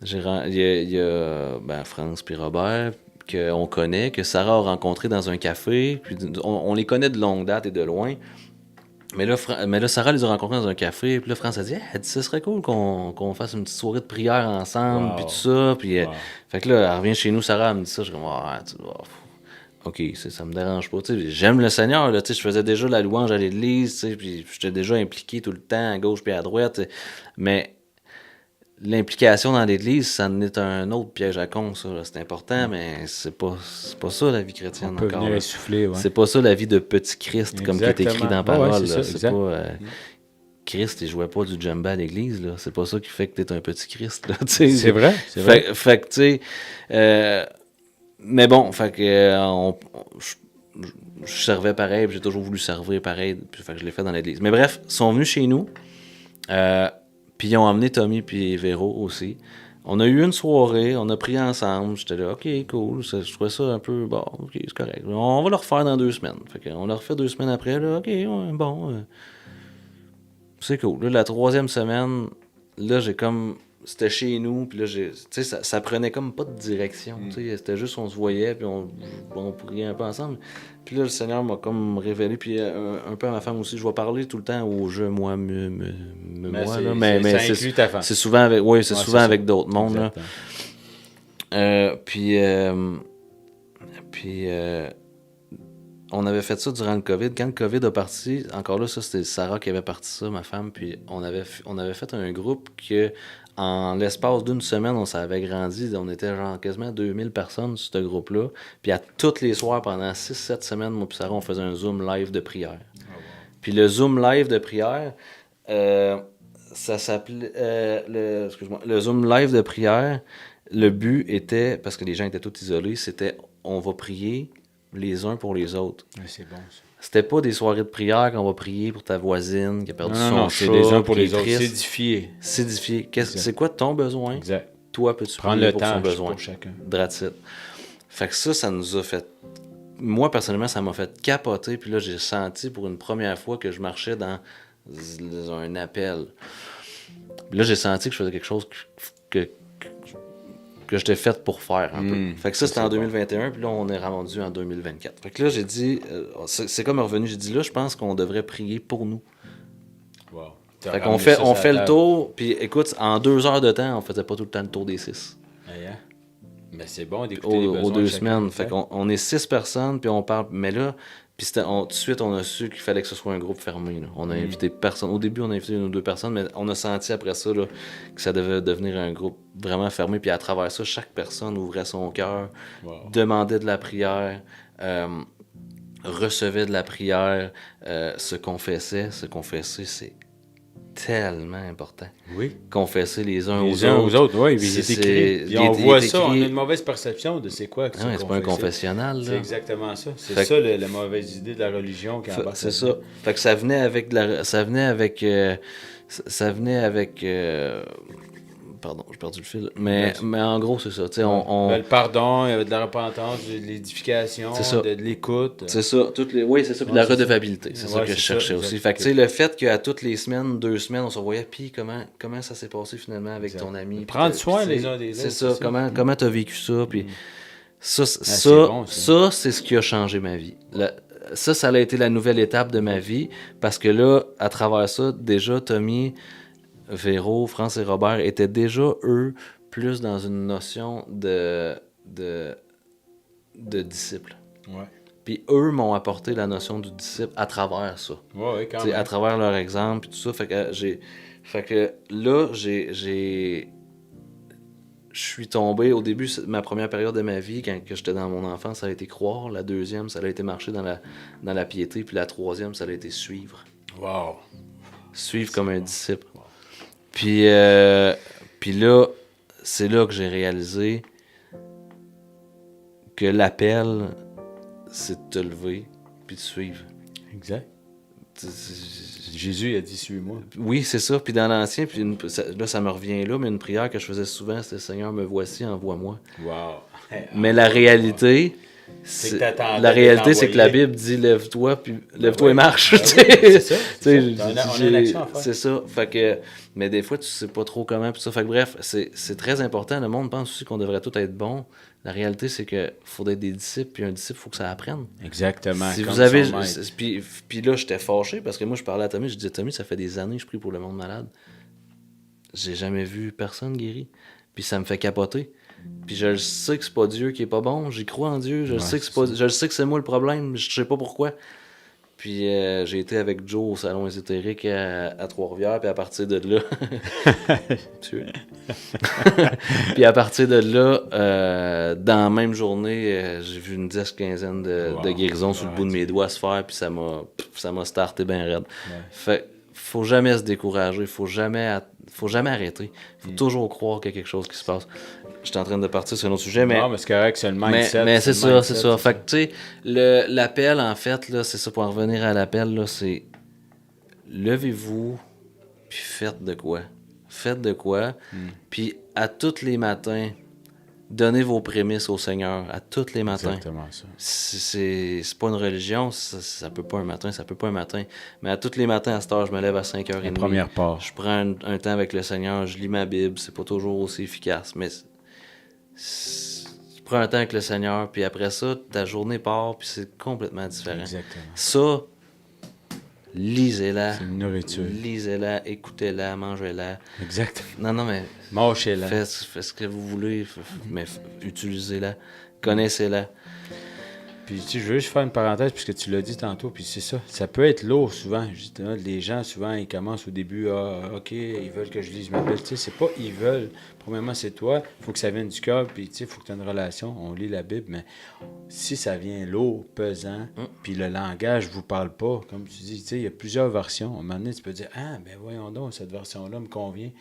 Il y a France puis Robert, qu'on connaît, que Sarah a rencontré dans un café. Puis on les connaît de longue date et de loin. Mais là, Sarah les a rencontrés dans un café. Puis là, France a dit, ce serait cool qu'on fasse une petite soirée de prière ensemble. Puis tout ça. Puis, fait que là, elle revient chez nous. Sarah, elle me dit ça. Je suis comme, OK, ça me dérange pas. T'sais, j'aime le Seigneur. Là, je faisais déjà la louange à l'église. Puis j'étais déjà impliqué tout le temps, à gauche puis à droite. Mais l'implication dans l'Église, ça en est un autre piège à con, ça. C'est important, mais c'est pas ça la vie chrétienne On peut encore. venir essouffler, ouais. C'est pas ça la vie de petit Christ, comme qui est écrit dans la parole. c'est ça, c'est exact. pas Christ, il jouait pas du djembé à l'Église. Là. C'est pas ça qui fait que t'es un petit Christ. Là, c'est vrai, c'est vrai. Fait que, tu sais... mais bon, fait que... je servais pareil, puis j'ai toujours voulu servir pareil, puis fait que je l'ai fait dans l'église. Mais bref, ils sont venus chez nous, puis ils ont emmené Tommy puis Véro aussi. On a eu une soirée, on a prié ensemble, j'étais là, ok, cool, je trouvais ça un peu, bon, ok, c'est correct. On va le refaire dans 2 semaines. Fait qu'on l'a refait 2 semaines après, là, ok, ouais, bon, c'est cool. Là, la 3e semaine, là, j'ai comme... C'était chez nous, puis là, tu sais, ça prenait comme pas de direction, tu sais. C'était juste, on se voyait, puis on priait un peu ensemble. Puis là, le Seigneur m'a comme révélé, puis un peu à ma femme aussi. Je vais parler tout le temps au je, moi, moi, là. Mais ça inclut ta femme. C'est souvent avec, oui, c'est souvent avec d'autres mondes, là. On avait fait ça durant le COVID. Quand le COVID a parti, encore là, ça, c'était Sarah qui avait parti ça, ma femme, puis on avait fait un groupe que, en l'espace d'une semaine, on s'avait grandi. On était genre quasiment 2000 personnes sur ce groupe-là. Puis à tous les soirs, pendant 6-7 semaines, moi puis Sarah, on faisait un Zoom live de prière. Oh, wow. Puis le Zoom live de prière, ça s'appelait... le Zoom live de prière, le but était, parce que les gens étaient tous isolés, c'était on va prier les uns pour les autres. Ouais, c'est bon, ça. C'était pas des soirées de prière qu'on va prier pour ta voisine qui a perdu son chat. C'est les uns pour les autres. S'édifier. C'est quoi ton besoin? Exact. Toi, peux-tu prendre prier le pour temps son besoin? Pour chacun. That's it. Fait que ça nous a fait... Moi, personnellement, ça m'a fait capoter. Puis là, j'ai senti pour une première fois que je marchais dans un appel. Puis là, j'ai senti que je faisais quelque chose que j'étais fait pour faire un peu. Fait que ça, c'était en 2021, puis là, on est rendu en 2024. Fait que là, j'ai dit, c'est comme revenu, j'ai dit là, je pense qu'on devrait prier pour nous. Wow. Fait qu'on fait le tour, puis écoute, en 2 heures de temps, on faisait pas tout le temps le tour des 6. Yeah. Mais c'est bon d'écouter les besoins aux 2 semaines. Fait qu'on est 6 personnes, puis on parle, mais là, puis tout de suite, on a su qu'il fallait que ce soit un groupe fermé. Là. On a invité personne. Au début, on a invité 1 ou 2 personnes, mais on a senti après ça là, que ça devait devenir un groupe vraiment fermé. Puis à travers ça, chaque personne ouvrait son cœur, demandait de la prière, recevait de la prière, se confessait. Se confesser, c'est tellement important. Oui. Confesser les uns aux autres. Oui, c'est écrit. Puis on voit ça, on a une mauvaise perception de c'est quoi que c'est. C'est pas un confessionnal. Là. C'est exactement ça. C'est ça la mauvaise idée de la religion qui embarque. C'est ça. Fait que ça venait avec pardon, j'ai perdu le fil. Mais en gros, c'est ça. Le pardon, il y avait de la repentance, de l'édification, de l'écoute. C'est ça. Oui, c'est ça. Puis de la redevabilité. C'est ça que je cherchais aussi. Fait que le fait qu'à toutes les semaines, 2 semaines, on se voyait, puis comment ça s'est passé finalement avec ton ami. Prendre soin les uns des autres. C'est ça. Comment tu as vécu ça. Puis ça, c'est ce qui a changé ma vie. Ça a été la nouvelle étape de ma vie. Parce que là, à travers ça, déjà, Tommy, Véro, France et Robert étaient déjà, eux, plus dans une notion de disciple. Ouais. Puis eux m'ont apporté la notion du disciple à travers ça. Ouais, quand même. À travers leur exemple et tout ça. Fait que là, je suis tombé, au début, ma première période de ma vie, quand j'étais dans mon enfance, ça a été croire. La 2e, ça a été marcher dans la piété. Puis la 3e, ça a été suivre. Wow. Suivre comme un disciple. Wow. Puis là, c'est là que j'ai réalisé que l'appel, c'est de te lever puis de suivre. Exact. Jésus a dit « Suis-moi ». Oui, c'est ça. Puis dans l'Ancien, là, ça me revient là, mais une prière que je faisais souvent, c'était « Seigneur, me voici, envoie-moi ». Wow. Mais la réalité... c'est que la Bible dit lève-toi et marche. C'est ça. On a une action à faire. C'est ça. Fait que, mais des fois, tu sais pas trop comment. Ça. Fait que, bref, c'est très important. Le monde pense aussi qu'on devrait tout être bon. La réalité, c'est qu'il faut être des disciples, puis un disciple, il faut que ça apprenne. Exactement. Si vous avez. Puis là, j'étais fâché parce que moi, je parlais à Tommy, je disais Tommy, ça fait des années que je prie pour le monde malade. J'ai jamais vu personne guéri. Puis ça me fait capoter. Puis je sais que c'est pas Dieu qui est pas bon, j'y crois en Dieu, je sais que c'est moi le problème, je sais pas pourquoi. Puis j'ai été avec Joe au salon ésotérique à Trois-Rivières, puis à partir de là... Puis à partir de là, dans la même journée, j'ai vu une 10-15 de guérisons sur le bout de mes doigts se faire, puis ça m'a starté bien raide. Ouais. Fait faut jamais se décourager, faut jamais arrêter. Faut toujours croire qu'il y a quelque chose qui se passe. j'étais en train de partir sur un autre sujet, mais... Non, mais c'est correct, c'est le mindset. Mais c'est le mindset, ça, c'est ça. Fait que, tu sais, l'appel, en fait, là, c'est ça, pour en revenir à l'appel, là, c'est... Levez-vous, puis faites de quoi. Faites de quoi, puis à tous les matins, donnez vos prémices au Seigneur, à tous les matins. Exactement ça. C'est pas une religion, ça peut pas un matin, mais à tous les matins, à cette heure, je me lève à 5h30. La première part. Je prends un temps avec le Seigneur, je lis ma Bible, c'est pas toujours aussi efficace, mais tu prends un temps avec le Seigneur, puis après ça, ta journée part, puis c'est complètement différent. Exactement. Ça, lisez-la. C'est une nourriture. Lisez-la, écoutez-la, mangez-la. Exactement. Non, mais Mâchez-la. faites ce que vous voulez, mais utilisez-la, connaissez-la. Puis tu sais, je veux juste faire une parenthèse puisque tu l'as dit tantôt, puis c'est ça. Ça peut être lourd souvent. Justement, les gens, souvent, ils commencent au début, OK, ils veulent que je lise ma Bible. Tu sais, c'est pas ils veulent. Premièrement, c'est toi. Il faut que ça vienne du cœur, puis tu sais, il faut que tu aies une relation. On lit la Bible, mais si ça vient lourd, pesant, puis le langage vous parle pas, comme tu dis, tu sais, il y a plusieurs versions. À un moment donné, tu peux dire, ah, ben voyons donc, cette version-là me convient. Tu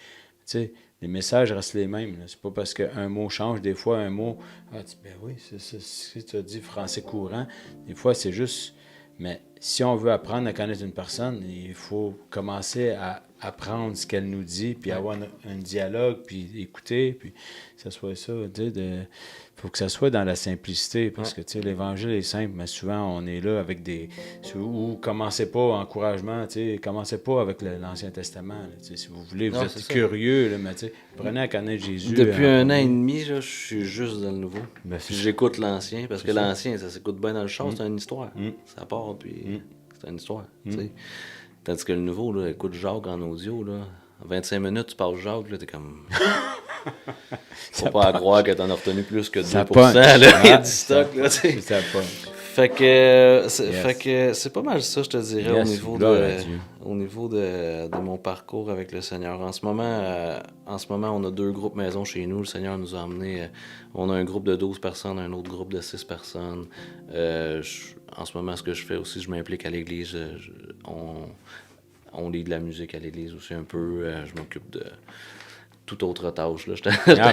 sais, les messages restent les mêmes. Là. C'est pas parce qu'un mot change. Des fois, un mot... Ah, ben oui, c'est tu as dit français courant. Des fois, c'est juste... Mais si on veut apprendre à connaître une personne, il faut commencer à apprendre ce qu'elle nous dit, puis avoir un dialogue, puis écouter, puis que ça soit ça. Il faut que ça soit dans la simplicité, parce que tu sais, l'Évangile est simple, mais souvent, on est là avec des... Ou commencez pas, encouragement, tu sais, commencez pas avec l'Ancien Testament. Là, si vous voulez, vous êtes curieux, là, mais tu sais, prenez à connaître Jésus. Depuis un an et demi, là, je suis juste dans le nouveau. Ben, puis j'écoute l'ancien, parce que l'ancien, ça s'écoute bien dans le char, c'est une histoire. Ça part, puis c'est une histoire, tu sais. Tandis que le nouveau, là, écoute Jacques en audio, là. En 25 minutes, tu parles Jacques, là, t'es comme... Faut pas croire que t'en as retenu plus que 2%, là, du stock, là, tu sais. Fait que c'est pas mal ça, je te dirais, au niveau de mon parcours avec le Seigneur. En ce moment, on a 2 groupes maison chez nous. Le Seigneur nous a emmenés... on a un groupe de 12 personnes, un autre groupe de 6 personnes. En ce moment, ce que je fais aussi, je m'implique à l'église. On lit de la musique à l'église aussi un peu. Je m'occupe de toute autre tâche. Là.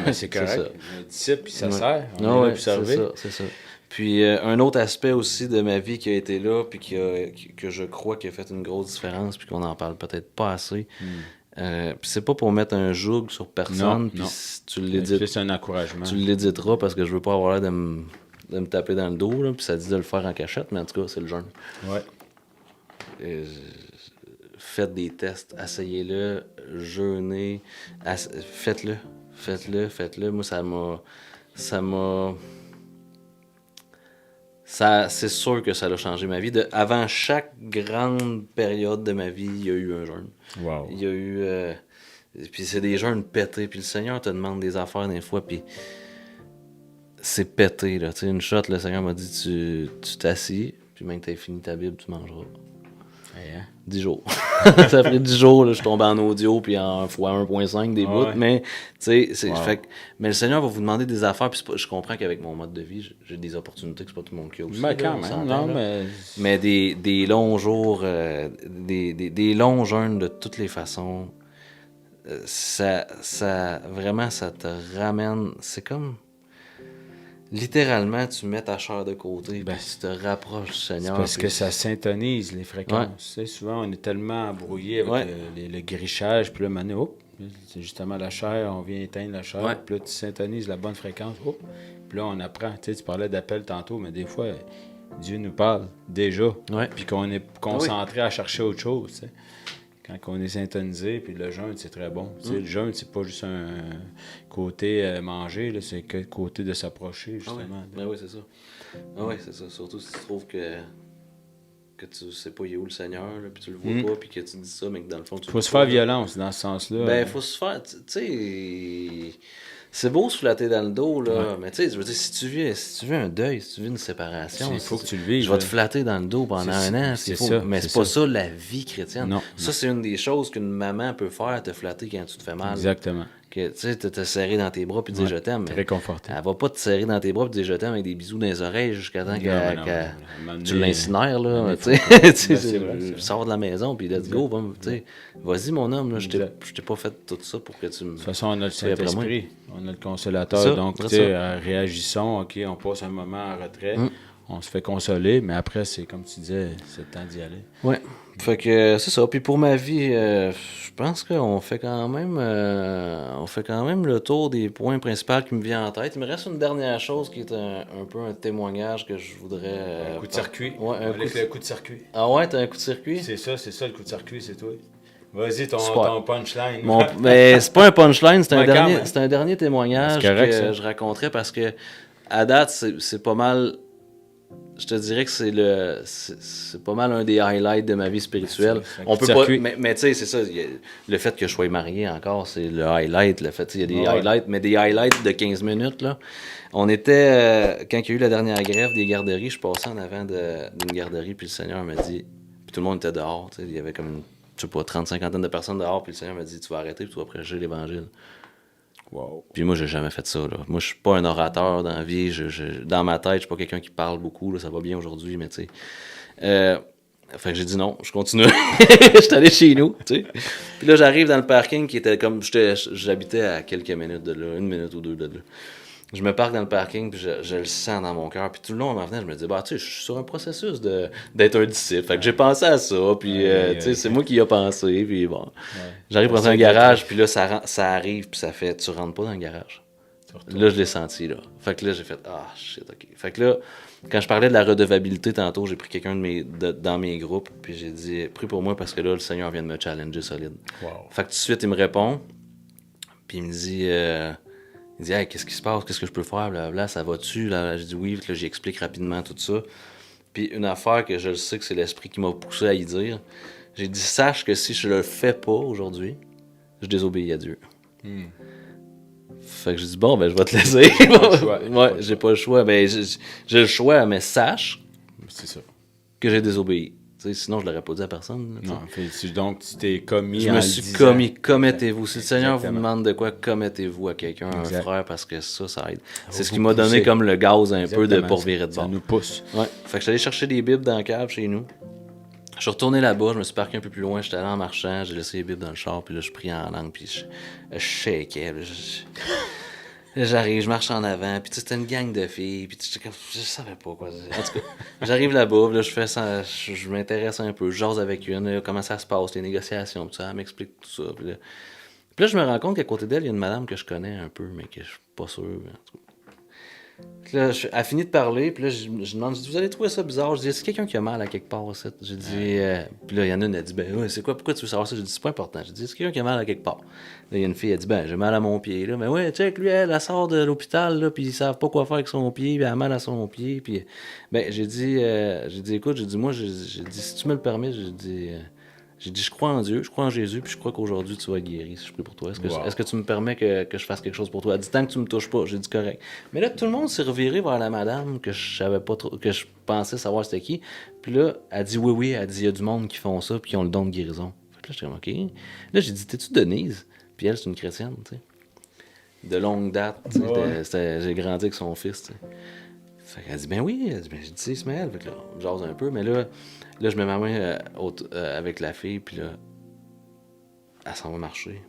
Mais c'est correct. Un disciple, puis ça sert. On est là pour servir. C'est ça. Puis un autre aspect aussi de ma vie qui a été là, puis que je crois qui a fait une grosse différence, puis qu'on en parle peut-être pas assez. Puis c'est pas pour mettre un joug sur personne, puis tu l'édites. C'est un encouragement. Tu l'éditeras parce que je veux pas avoir l'air de me taper dans le dos, là, puis ça dit de le faire en cachette, mais en tout cas, c'est le jeûne. Ouais. Faites des tests, essayez-le, jeûnez, faites-le. Moi, c'est sûr que ça a changé ma vie. Avant chaque grande période de ma vie, il y a eu un jeûne. Wow. Il y a eu... puis c'est des jeûnes pétés. Puis le Seigneur te demande des affaires des fois, puis c'est pété. Là. Tu sais, une shot, le Seigneur m'a dit, tu t'assis, puis même que tu as fini ta Bible, tu mangeras. 10 jours. Ça a pris 10 jours, là, je suis tombé en audio puis en fois 1.5 des bouts, mais tu sais, mais le Seigneur va vous demander des affaires, puis je comprends qu'avec mon mode de vie, j'ai des opportunités que c'est pas tout le monde qui a aussi. Mais quand même, mais des longs jours, des longs jeûnes de toutes les façons, ça vraiment, ça te ramène, c'est comme... Littéralement, tu mets ta chair de côté, puis tu te rapproches du Seigneur. C'est parce que ça syntonise les fréquences. Tu sais, souvent, on est tellement embrouillé avec le grichage, puis là, maintenant, c'est justement la chair, on vient éteindre la chair, puis là, tu syntonises la bonne fréquence, puis là, on apprend. Tu sais, tu parlais d'appel tantôt, mais des fois, Dieu nous parle déjà, puis qu'on est concentré à chercher autre chose, tu sais. Quand on est syntonisé, puis le jeûne, c'est très bon. Tu sais, le jeûne, c'est pas juste un côté manger, là, c'est le côté de s'approcher, justement. Oui, c'est ça. C'est ça. Surtout si tu trouves que tu sais pas il est où le Seigneur, là, puis tu le vois pas, puis que tu dis ça, mais que dans le fond, tu faut se faire violence dans ce sens-là. Ben, faut se faire... Tu sais... C'est beau se flatter dans le dos, là, mais tu sais, je veux dire, si tu vis un deuil, si tu vis une séparation, il faut que tu le vives. Je vais te flatter dans le dos pendant un an, mais c'est pas ça la vie chrétienne. Non. Ça, c'est une des choses qu'une maman peut faire, te flatter quand tu te fais mal. Exactement. que tu sais, te serrer dans tes bras puis dire je t'aime. Très conforté. Elle va pas te serrer dans tes bras puis dire je t'aime avec des bisous dans les oreilles jusqu'à temps que tu l'incinères, là. Tu sais, sors de la maison puis let's go. Tu sais, vas-y, mon homme, là, je t'ai pas fait tout ça pour que tu me. De toute façon, on a le Saint-Esprit, on a le Consolateur. Ça, donc, tu sais, réagissons, OK, on passe un moment en retrait. On se fait consoler, mais après, c'est comme tu disais, c'est le temps d'y aller. Ouais. Fait que c'est ça. Puis pour ma vie, je pense qu'on fait quand même le tour des points principaux qui me viennent en tête. Il me reste une dernière chose qui est un peu un témoignage que je voudrais. Un coup de circuit. Ouais, le coup de circuit. Ah ouais, t'as un coup de circuit? C'est ça, le coup de circuit, c'est toi. Vas-y, ton punchline. Mais c'est pas un punchline, c'est Ouais, un dernier témoignage que je raconterais parce que à date, c'est pas mal. Je te dirais que c'est pas mal un des highlights de ma vie spirituelle. On peut pas, mais tu sais, c'est ça. Le fait que je sois marié encore, c'est le highlight. Le fait, il y a des highlights, mais des highlights de 15 minutes. Là. On était, quand il y a eu la dernière grève des garderies, je passais en avant d'une garderie, puis le Seigneur m'a dit, puis tout le monde était dehors. Il y avait comme une, je sais pas, 30-50 de personnes dehors, puis le Seigneur m'a dit, tu vas arrêter, puis tu vas prêcher l'Évangile. Wow. Puis moi, j'ai jamais fait ça. Là. Moi, je suis pas un orateur dans la vie. Dans ma tête, je suis pas quelqu'un qui parle beaucoup. Là. Ça va bien aujourd'hui, mais tu sais. Fait que j'ai dit non, je continue. Je suis allé chez nous, tu sais. Puis là, j'arrive dans le parking qui était comme... J'habitais à quelques minutes de là, 1 minute ou 2 de là. Je me parque dans le parking, puis je le sens dans mon cœur. Puis tout le long, en venant, je me dis, bah, tu sais, je suis sur un processus d'être un disciple. Fait que j'ai pensé à ça, puis, tu sais, c'est moi qui y a pensé, puis bon. J'arrive dans un garage, puis là, ça arrive, puis ça fait, tu rentres pas dans le garage. Là, je l'ai senti, là. Fait que là, j'ai fait, ah, shit, OK. Fait que là, quand je parlais de la redevabilité tantôt, j'ai pris quelqu'un dans mes groupes, puis j'ai dit, prie pour moi, parce que là, le Seigneur vient de me challenger solide. Wow. Fait que tout de suite, il me répond, puis il me dit... il dit, hey, qu'est-ce qui se passe? Qu'est-ce que je peux faire? Blablabla, ça va-tu? Là, je dis oui, puis là, j'explique rapidement tout ça. Puis une affaire que je le sais que c'est l'esprit qui m'a poussé à y dire, j'ai dit, sache que si je le fais pas aujourd'hui, je désobéis à Dieu. Fait que j'ai dit, bon, ben, je vais te laisser. J'ai pas le choix. Ben, j'ai le choix, mais sache c'est ça. que j'ai désobéi. T'sais, sinon, je l'aurais pas dit à personne. Non, donc tu t'es commis. Je me suis commis. Commettez-vous. Si le Seigneur vous demande de quoi, commettez-vous à quelqu'un, un frère, parce que ça aide. C'est ce qui m'a donné comme le gaz un peu pour virer de bord. Ça nous pousse. Ouais. Fait que je suis allé chercher des bibles dans la cave chez nous. Je suis retourné là-bas, je me suis parqué un peu plus loin, j'étais allé en marchant, j'ai laissé les bibles dans le char, puis là, je prie en langue, puis je shakeais. Là, j'arrive, je marche en avant, puis c'était une gang de filles, puis je savais pas quoi dire. En tout cas, j'arrive là-bas, là, je fais ça, je m'intéresse un peu, je jase avec une, là, comment ça se passe, les négociations, tout ça, elle m'explique tout ça. Puis là, je me rends compte qu'à côté d'elle, il y a une madame que je connais un peu, mais que je suis pas sûr. En tout cas. Puis là, elle a fini de parler, puis là, je demande, vous allez trouver ça bizarre? Je dis, est-ce quelqu'un qui a mal à quelque part, ça? J'ai dit, puis là, il y en a une, elle dit, ben, ouais, c'est quoi, pourquoi tu veux savoir ça? J'ai dit, c'est pas important. J'ai dit, est-ce quelqu'un qui a mal à quelque part? Là, il y a une fille, elle dit, ben, j'ai mal à mon pied, là. Mais ouais, check, lui, elle sort de l'hôpital, là, puis ils savent pas quoi faire avec son pied, puis elle a mal à son pied, puis, ben, j'ai dit, écoute, moi, j'ai dit, si tu me le permets, j'ai dit, je crois en Dieu, je crois en Jésus, puis je crois qu'aujourd'hui, tu vas être guéri si je prie pour toi. Est-ce que tu me permets que je fasse quelque chose pour toi? Elle dit, tant que tu me touches pas. J'ai dit, correct. Mais là, tout le monde s'est reviré vers la madame que je savais pas trop, que je pensais savoir c'était qui. Puis là, elle dit, oui, elle dit, il y a du monde qui font ça, puis qui ont le don de guérison. Fait que là, j'étais comme, OK. Là, j'ai dit, t'es-tu Denise? Puis elle, c'est une chrétienne, tu sais. De longue date, tu sais. J'ai grandi avec son fils, tu sais. Fait qu'elle dit, ben oui. Elle dit, ben, j'ai dit, c'est Ismaël. Fait que là, on jase un peu, mais là, je mets ma main avec la fille, puis là, elle s'en va marcher.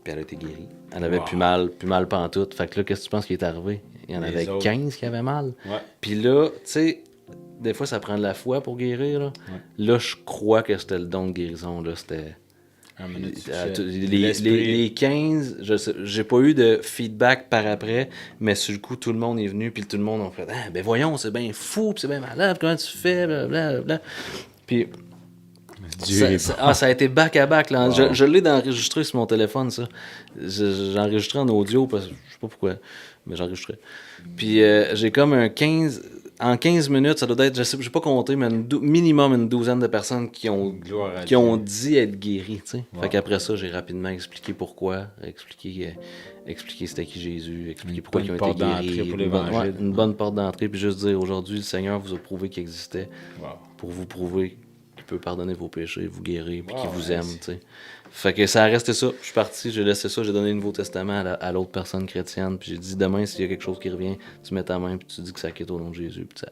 Puis elle a été guérie. Elle avait plus mal pantoute. Fait que là, qu'est-ce que tu penses qui est arrivé? Il y en avait 15 qui avaient mal. Ouais. Puis là, tu sais, des fois, ça prend de la foi pour guérir. Là, là je crois que c'était le don de guérison. Là, c'était... Les 15, j'ai pas eu de feedback par après, mais sur le coup, tout le monde est venu, puis tout le monde a fait « Ah, ben voyons, c'est bien fou, puis c'est bien malade, comment tu fais, blablabla. » Puis ça a été back-à-back. Là. Wow. Je l'ai enregistré sur mon téléphone, ça. J'ai enregistré en audio, parce que je sais pas pourquoi, mais j'ai enregistré. Puis j'ai comme un 15... En 15 minutes, ça doit être, je n'ai pas compté, mais minimum une douzaine de personnes qui ont dit être guéries. Wow. Fait qu'après ça, j'ai rapidement expliqué pourquoi, expliqué c'était qui Jésus, expliqué pourquoi ils ont été guéris. Une bonne porte d'entrée, puis juste dire aujourd'hui, le Seigneur vous a prouvé qu'il existait pour vous prouver qu'il peut pardonner vos péchés, vous guérir, puis qui Wow, vous ouais, aime, tu sais. Fait que ça a resté ça. Je suis parti, j'ai laissé ça, j'ai donné le Nouveau Testament à l'autre personne chrétienne, puis j'ai dit, demain, s'il y a quelque chose qui revient, tu mets ta main, puis tu dis que ça quitte au nom de Jésus, puis ça...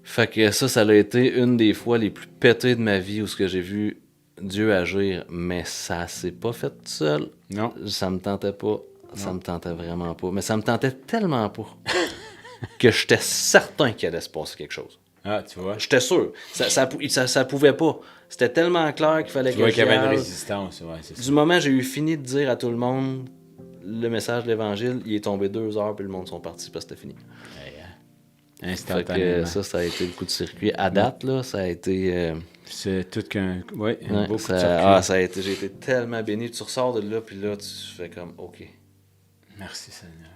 Fait que ça a été une des fois les plus pétées de ma vie où ce que j'ai vu Dieu agir, mais ça s'est pas fait tout seul. Non. Ça me tentait pas. Ça me tentait vraiment pas. Mais ça me tentait tellement pas que j'étais certain qu'il allait se passer quelque chose. Ah, tu vois. J'étais sûr. Ça pouvait pas. C'était tellement clair qu'il fallait Tu que vois j'y qu'il y avait une aille. résistance, ouais, c'est Du ça. moment où j'ai eu fini de dire à tout le monde le message de l'Évangile, il est tombé 2 heures, puis le monde sont partis parce que c'était fini. Fait que Instantanément. ça a été le coup de circuit. À date, là, ça a été... C'est tout qu'un... Oui, un ouais, beau coup de circuit. ça a été... J'ai été tellement béni. Tu ressors de là, puis là, tu fais comme, OK. Merci, Seigneur.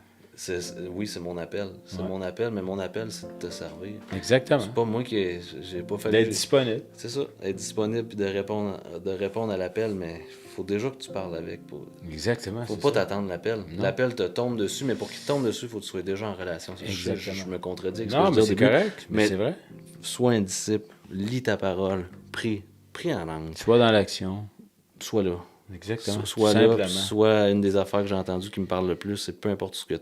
Oui, c'est mon appel. C'est Ouais. mon appel, mais mon appel, c'est de te servir. Exactement. C'est pas moi qui... J'ai pas fallu... D'être disponible. C'est ça, être disponible puis de répondre à l'appel, mais faut déjà que tu parles avec. Exactement. Faut c'est pas ça. t'attendre l'appel. Non. L'appel te tombe dessus, mais pour qu'il te tombe dessus, il faut que tu sois déjà en relation. Exactement. Je me contredis avec ce Non, que je mais dis c'est au début. correct. Mais mais- c'est vrai. Sois un disciple, lis ta parole, prie en langue, Sois dans l'action. sois là. Exactement. Sois Tout là, simplement. puis sois une des affaires que j'ai entendues qui me parle le plus, c'est peu importe ce que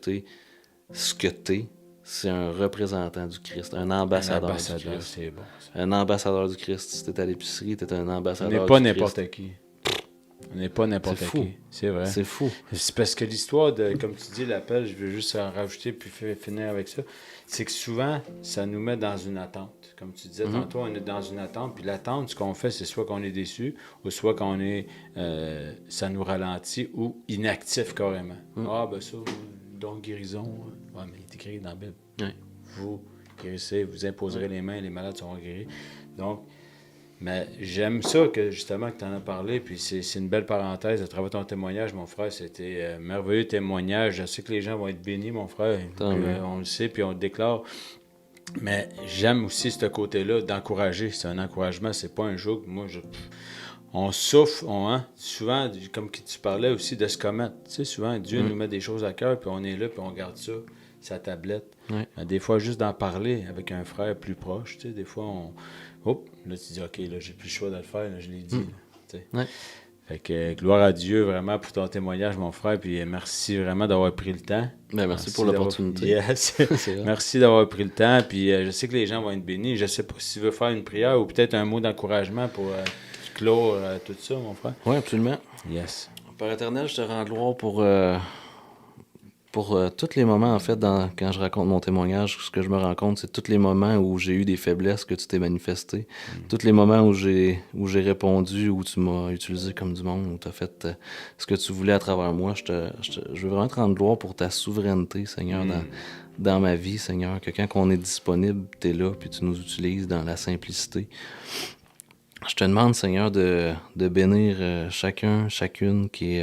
t'es, c'est un représentant du Christ, un ambassadeur, du Christ. C'est bon. Ça. Un ambassadeur du Christ. Si t'es à l'épicerie, t'es un On ambassadeur n'est pas du n'importe Christ. qui. On n'est pas n'importe C'est fou. qui. C'est vrai. C'est fou. C'est parce que l'histoire de, comme tu dis, l'appel, je veux juste en rajouter puis finir avec ça. C'est que souvent, ça nous met dans une attente. Comme tu disais tantôt, on est dans une attente. Puis l'attente, ce qu'on fait, c'est soit qu'on est déçu ou soit qu'on est, ça nous ralentit ou inactif carrément. Ah, ben ça, donc guérison. Ouais, mais il est écrit dans la Bible. Ouais. Vous guérissez, vous imposerez les mains, les malades seront guéris. Donc, mais j'aime ça que justement que tu en as parlé, puis c'est une belle parenthèse à travers ton témoignage, mon frère. C'était un merveilleux témoignage. Je sais que les gens vont être bénis, mon frère. Tant Puis, mieux. on le sait, puis on le déclare. Mais j'aime aussi ce côté-là d'encourager. C'est un encouragement, c'est pas un joug. Moi, on souffre, souvent, comme tu parlais aussi de se commettre. Tu sais, souvent, Dieu nous met des choses à cœur, puis on est là, puis on garde ça, sa tablette. Ouais. Mais des fois, juste d'en parler avec un frère plus proche, tu sais, des fois, là, tu dis, OK, là, j'ai plus le choix de le faire, là, je l'ai dit. Là, tu sais. Ouais. Fait que gloire à Dieu vraiment pour ton témoignage, mon frère, puis merci vraiment d'avoir pris le temps. Ben, merci pour d'avoir- l'opportunité. Yes. C'est vrai. Merci d'avoir pris le temps, puis je sais que les gens vont être bénis. Je sais pas si tu veux faire une prière ou peut-être un mot d'encouragement pour clore tout ça, mon frère. Oui, absolument. Yes. Père éternel, je te rends gloire pour tous les moments, en fait, quand je raconte mon témoignage, ce que je me rends compte, c'est tous les moments où j'ai eu des faiblesses que tu t'es manifesté. Tous les moments où j'ai répondu, où tu m'as utilisé comme du monde, où tu as fait ce que tu voulais à travers moi. Je veux vraiment te rendre gloire pour ta souveraineté, Seigneur, dans ma vie, Seigneur, que quand on est disponible, tu es là, puis tu nous utilises dans la simplicité. Je te demande, Seigneur, de bénir chacune qui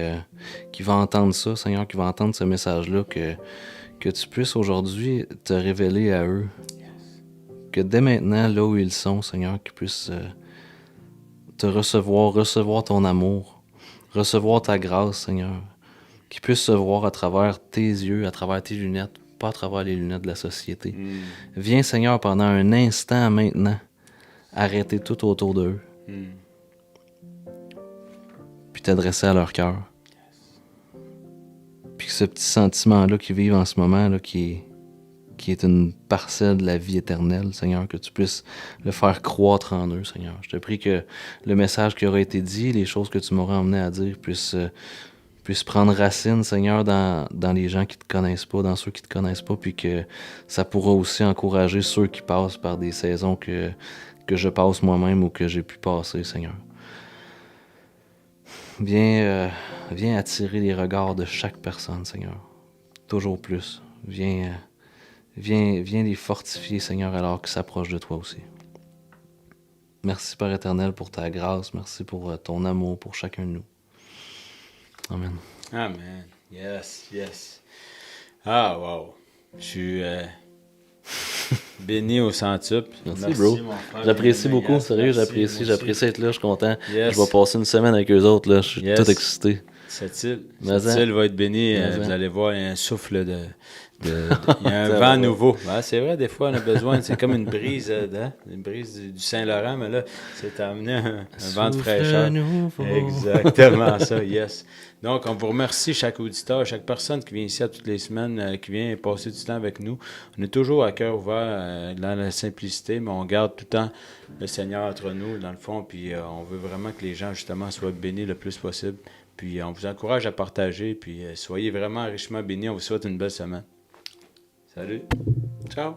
va entendre ça, Seigneur, qui va entendre ce message-là, que tu puisses aujourd'hui te révéler à eux. Que dès maintenant, là où ils sont, Seigneur, qu'ils puissent te recevoir ton amour, recevoir ta grâce, Seigneur. Qu'ils puissent se voir à travers tes yeux, à travers tes lunettes, pas à travers les lunettes de la société. Viens, Seigneur, pendant un instant maintenant, arrêter tout autour d'eux. Puis t'adresser à leur cœur. Puis que ce petit sentiment-là qu'ils vivent en ce moment, là, qui est une parcelle de la vie éternelle, Seigneur, que tu puisses le faire croître en eux, Seigneur. Je te prie que le message qui aura été dit, les choses que tu m'auras emmené à dire, puissent prendre racine, Seigneur, dans les gens qui te connaissent pas, dans ceux qui te connaissent pas, puis que ça pourra aussi encourager ceux qui passent par des saisons que je passe moi-même ou que j'ai pu passer, Seigneur. Viens attirer les regards de chaque personne, Seigneur. Toujours plus. Viens les fortifier, Seigneur, alors qu'ils s'approchent de toi aussi. Merci, Père éternel, pour ta grâce. Merci pour ton amour pour chacun de nous. Amen. Amen. Yes, yes. Ah, wow. Je suis béni au centuple. Merci, bro. mon frère. J'apprécie beaucoup, Yes, sérieux, merci, moi aussi. j'apprécie être là, je suis content. Yes. Je vais passer une semaine avec eux autres, là, je suis Yes. tout excité. Cette île Mais hein. va être bénie. Mais Vous hein. allez voir, il y a un souffle il y a un vent nouveau. Ouais, c'est vrai, des fois, on a besoin. C'est comme une brise, une brise du Saint-Laurent, mais là, c'est amené un vent de fraîcheur. nouveau. Exactement ça, yes. Donc, on vous remercie, chaque auditeur, chaque personne qui vient ici à toutes les semaines, qui vient passer du temps avec nous. On est toujours à cœur ouvert dans la simplicité, mais on garde tout le temps le Seigneur entre nous, dans le fond, puis on veut vraiment que les gens, justement, soient bénis le plus possible. Puis on vous encourage à partager, puis soyez vraiment richement bénis. On vous souhaite une belle semaine. Salut. Ciao.